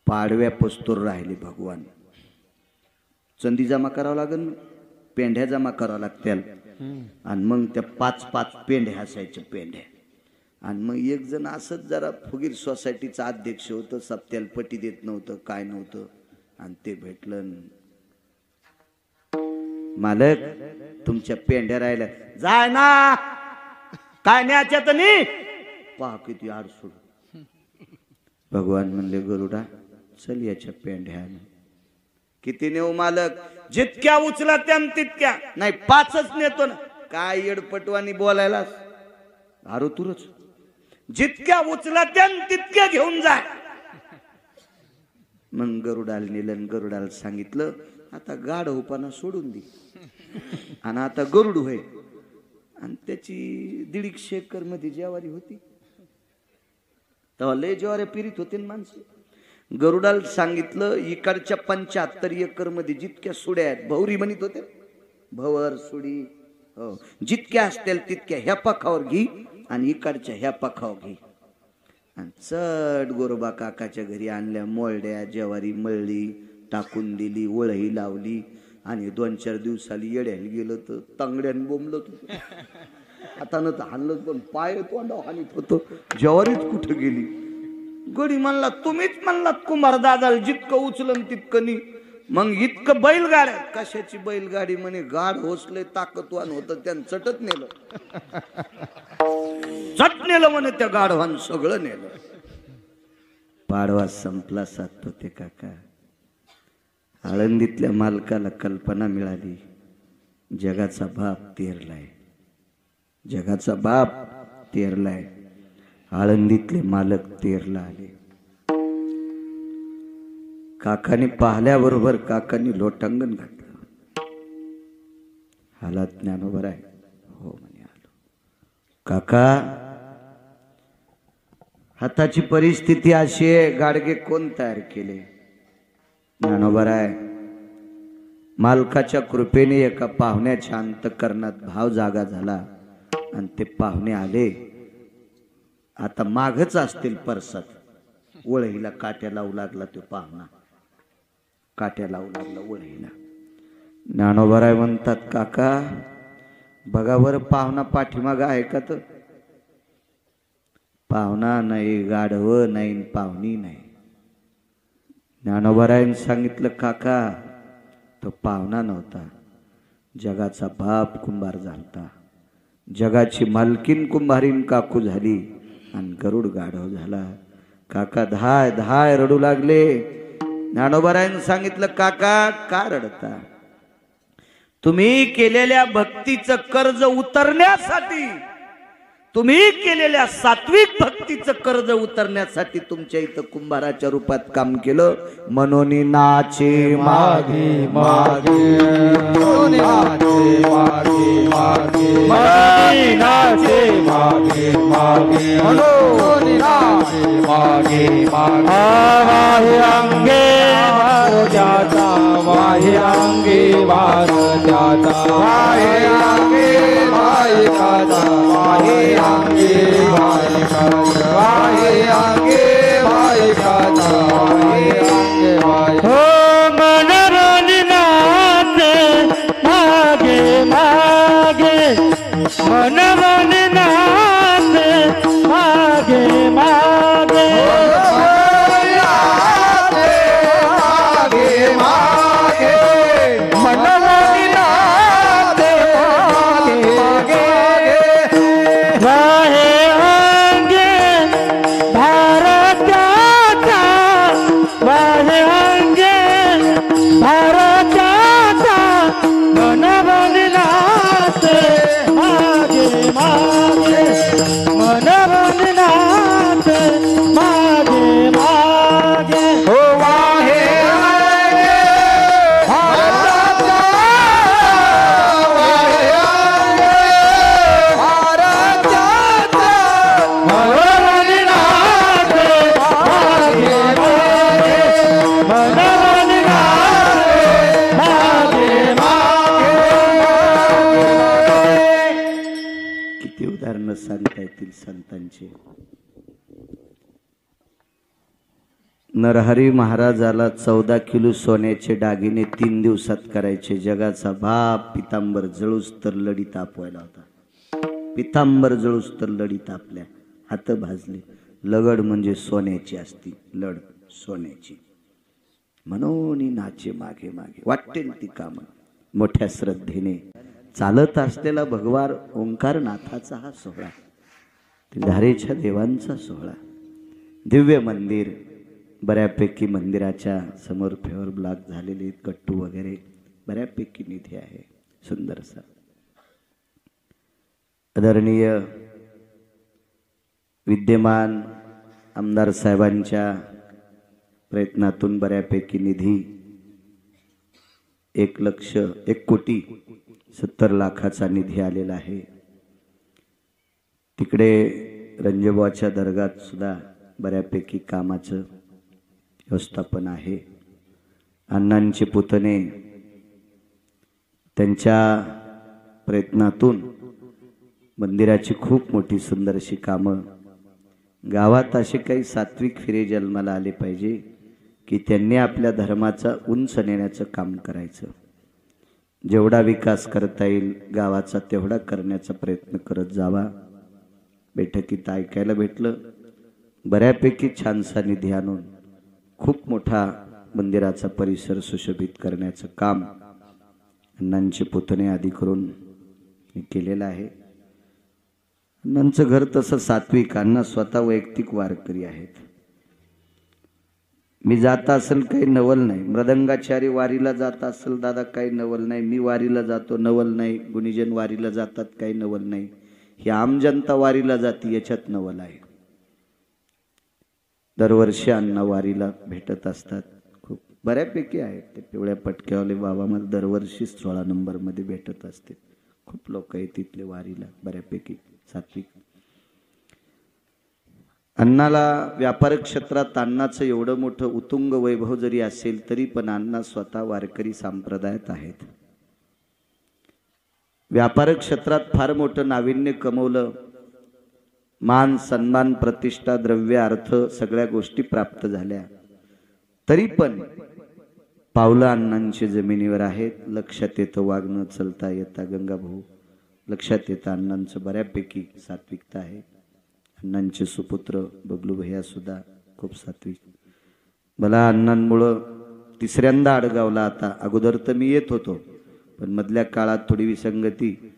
पाडव्या पस्तूर राहिले भगवान. चंदी जमा करावं लागेल, पेंढ्या जमा करावं लागतील. आणि मग त्या 5-5 पेंढ्या असायच्या पेंढ्या. आणि मग एक जण असंच जरा फुगीर सोसायटीचा अध्यक्ष होतं, सप्त्याला पटी देत नव्हतं काय नव्हतं. आणि ते भेटलं, मालक तुमच्या पेंढ्या राहिल्या. जाय ना काय न्याच्यात नी, पहा किती आडसूड. भगवान म्हणले गरुडा चल याच्या पेंढ्या. किती नेऊ मालक, जितक्या उचला त्या तितक्या. नाही 5च नेतो ना. काय येडपटवानी बोलायला, आरोतुरच. जितक्या उचला त्या तितक्या घेऊन जाय. मग गरुडाला नेलं. गरुडाला सांगितलं आता गाढवपणा सोडून दे, आणि आता गरुड होय. आणि त्याची 150 एकर मध्ये ज्वारी होती, तेव्हा लय ज्वारी पिरीत होते माणसं. गरुडाला सांगितलं इकडच्या 75 एकर मध्ये जितक्या सुड्या आहेत, भवरी म्हणत होते, भवर सुडी हो, जितक्या असतील तितक्या ह्या पाखावर घे आणि इकडच्या ह्या पाखावर घे. आणि चढ गोरोबा काकाच्या घरी आणल्या मोळड्या, ज्वारी मळली, टाकून दिली, वळही लावली. आणि 2-4 दिवसाली येड्याला गेलं तर तांगड्यान बोंबलत होतं. हातानं तर हाणलं पण पाय तोंडावर हानीत होतं. ज्वारीच कुठं गेली. गडी म्हणला तुम्हीच म्हणलात कुमार दादाला जितकं उचलन तितकं नी. मग इतकं बैलगाड्या, कशाची बैलगाडी म्हणे, गाड होसले ताकदवान होतं, त्यानं चटत नेलं, चट नेलं म्हणे त्या गाढवान, सगळं नेलं. पाडवा संपला सातपुते काका. आळंदीतल्या मालकाला कल्पना मिळाली, जगाचा बाप तेरलाय. जगाचा बाप तेरलाय. आळंदीतले मालक तेरला आले. काकाने पाहिल्याबरोबर काकांनी लोटांगण घातलं. हालात ज्ञानोबर आहे? हो म्हणे आलो. काका हाताची परिस्थिती अशी आहे, गाडगे कोण तयार केले? ज्ञानोबर आहे. मालकाच्या कृपेने एका पाहुण्याच्या अंतःकरणात भाव जागा झाला आणि ते पाहुणे आले. आता मागच असतील परसात. वळहीला काट्या लावू लागला तो पाहुणा. काट्या लावू लागला वळहीला. ज्ञानोबराय म्हणतात, काका बघा बरं पाहुणा पाठीमाग आहे का? तर पाहुणा नाही, गाढव नाही, पाहुणी नाही. ज्ञानोबरायने सांगितलं, काका तो पाहुणा नव्हता, जगाचा बाप कुंभार झालता. जगाची मालकीन कुंभारीन काकू झाली आणि गरुड गाढव झाला. काका धाय धाय रडू लागले. ज्ञानोबरायने सांगितलं, काका का रडता? तुम्ही केलेल्या भक्तीचं कर्ज उतरण्यासाठी, तुम्ही केलेल्या सात्विक भक्तीचं कर्ज उतरण्यासाठी तुमच्या इथं कुंभाराच्या रूपात काम केलं. मनोनी नाचे मागे मागे, नाचे मागे मागे, मनोनी नाचे मागे मागे, मनोनी नाचे मागे मागे. वाहे अंगे वार जाता, वाहे अंगे वार जाता, वाहे अंगे वाहे जाता, वाहे अंगे वाहे जाता, वाहे अंगे वाहे जाता, वाहे अंगे वाहे. हो मनोनी नाचे मागे मागे, मनोनी नाचे मागे मागे, सांगता येतील संतांचे. नरहरी महाराजाला 14 किलो सोन्याचे दागिने 3 दिवसात करायचे. जगाचा बाप पितांबर जळूस तर लढी तापवायला होता. पितांबर जळूस तर लढी तापल्या, हात भाजले. लगड म्हणजे सोन्याची असती, लढ सोन्याची. म्हणून नाचे मागे मागे, वाटेल ती कामं. मोठ्या श्रद्धेने चालत असलेला भगवान ओंकारनाथाचा हा सोहळा, धारेच्या देवांचा सोहळा. दिव्य मंदिर, बऱ्यापैकी मंदिराच्या समोर फेवर ब्लॉक झालेले, गट्टू वगैरे बऱ्यापैकी निधी आहे, सुंदरसा. आदरणीय विद्यमान आमदार साहेबांच्या प्रयत्नातून बऱ्यापैकी निधी 1,70,00,000चा निधी आलेला आहे. तिकडे रंजबाच्या दर्गात सुद्धा बऱ्यापैकी कामाचं व्यवस्थापन आहे. अण्णांचे पुतणे त्यांच्या प्रयत्नातून मंदिराची खूप मोठी सुंदरशी कामं. गावात असे काही सात्विक फिरे जन्माला आले पाहिजे की त्यांनी आपल्या धर्माचा उंच नेण्याचं काम करायचं. जेवढा विकास करता येईल गावाचा तेवढा करण्याचा प्रयत्न करत जावा. बैठकीत ऐकायला भेटलं, बऱ्यापैकी छानसा निधी आणून खूप मोठा मंदिराचा परिसर सुशोभित करण्याचं काम अण्णांचे पुतणे आदी करून केलेलं आहे. अण्णांचं घर तसं सात्विक, अण्णा स्वतः वैयक्तिक वारकरी आहेत. मी जात असेल काही नवल नाही. मृदंगाचारी वारीला जात असेल दादा काही नवल नाही. मी वारीला जातो नवल नाही. गुणीजन वारीला जातात काही नवल नाही. ही आम जनता वारीला जाती याच्यात नवल आहे. दरवर्षी अण्णा वारीला भेटत असतात. खूप बऱ्यापैकी आहेत ते पिवळ्या पटक्यावाले बाबा मला दरवर्षी 16 नंबरमध्ये भेटत असते. खूप लोक आहेत तिथले वारीला बऱ्यापैकी सात्विक. अण्णाला व्यापार क्षेत्रात अण्णाचं एवढं मोठं उत्तुंग वैभव जरी असेल तरी पण अण्णा स्वतः वारकरी संप्रदायात आहेत. व्यापार क्षेत्रात फार मोठं नाविन्य कमवलं. मान सन्मान प्रतिष्ठा द्रव्य अर्थ सगळ्या गोष्टी प्राप्त झाल्या तरी पण पावलं अण्णांची जमिनीवर आहेत. लक्षात येतं वागणं चलता येता गंगाभाऊ. लक्षात येतं अण्णांचं बऱ्यापैकी सात्विकता आहे. अण्णांचे सुपुत्र बबलू भैया सुद्धा खूप सात्विक. मला अण्णांमुळं तिसऱ्यांदा आडगावला आता. अगोदर तर मी येत होतो पण मधल्या काळात थोडी विसंगती.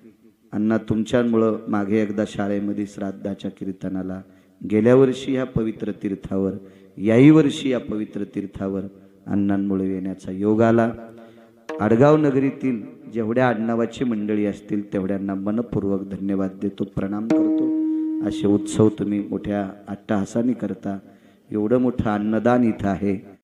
अण्णा तुमच्यामुळं मागे एकदा शाळेमध्ये श्राद्धाच्या कीर्तनाला, गेल्या वर्षी ह्या पवित्र तीर्थावर, याही वर्षी या पवित्र तीर्थावर अण्णांमुळे येण्याचा योग आला. आडगाव नगरीतील जेवढ्या आडनावाची मंडळी असतील तेवढ्यांना मनपूर्वक धन्यवाद देतो, प्रणाम करतो. असे उत्सव तुम्ही मोठ्या अट्टहासाने करता. एवढं मोठं अन्नदान इथं आहे.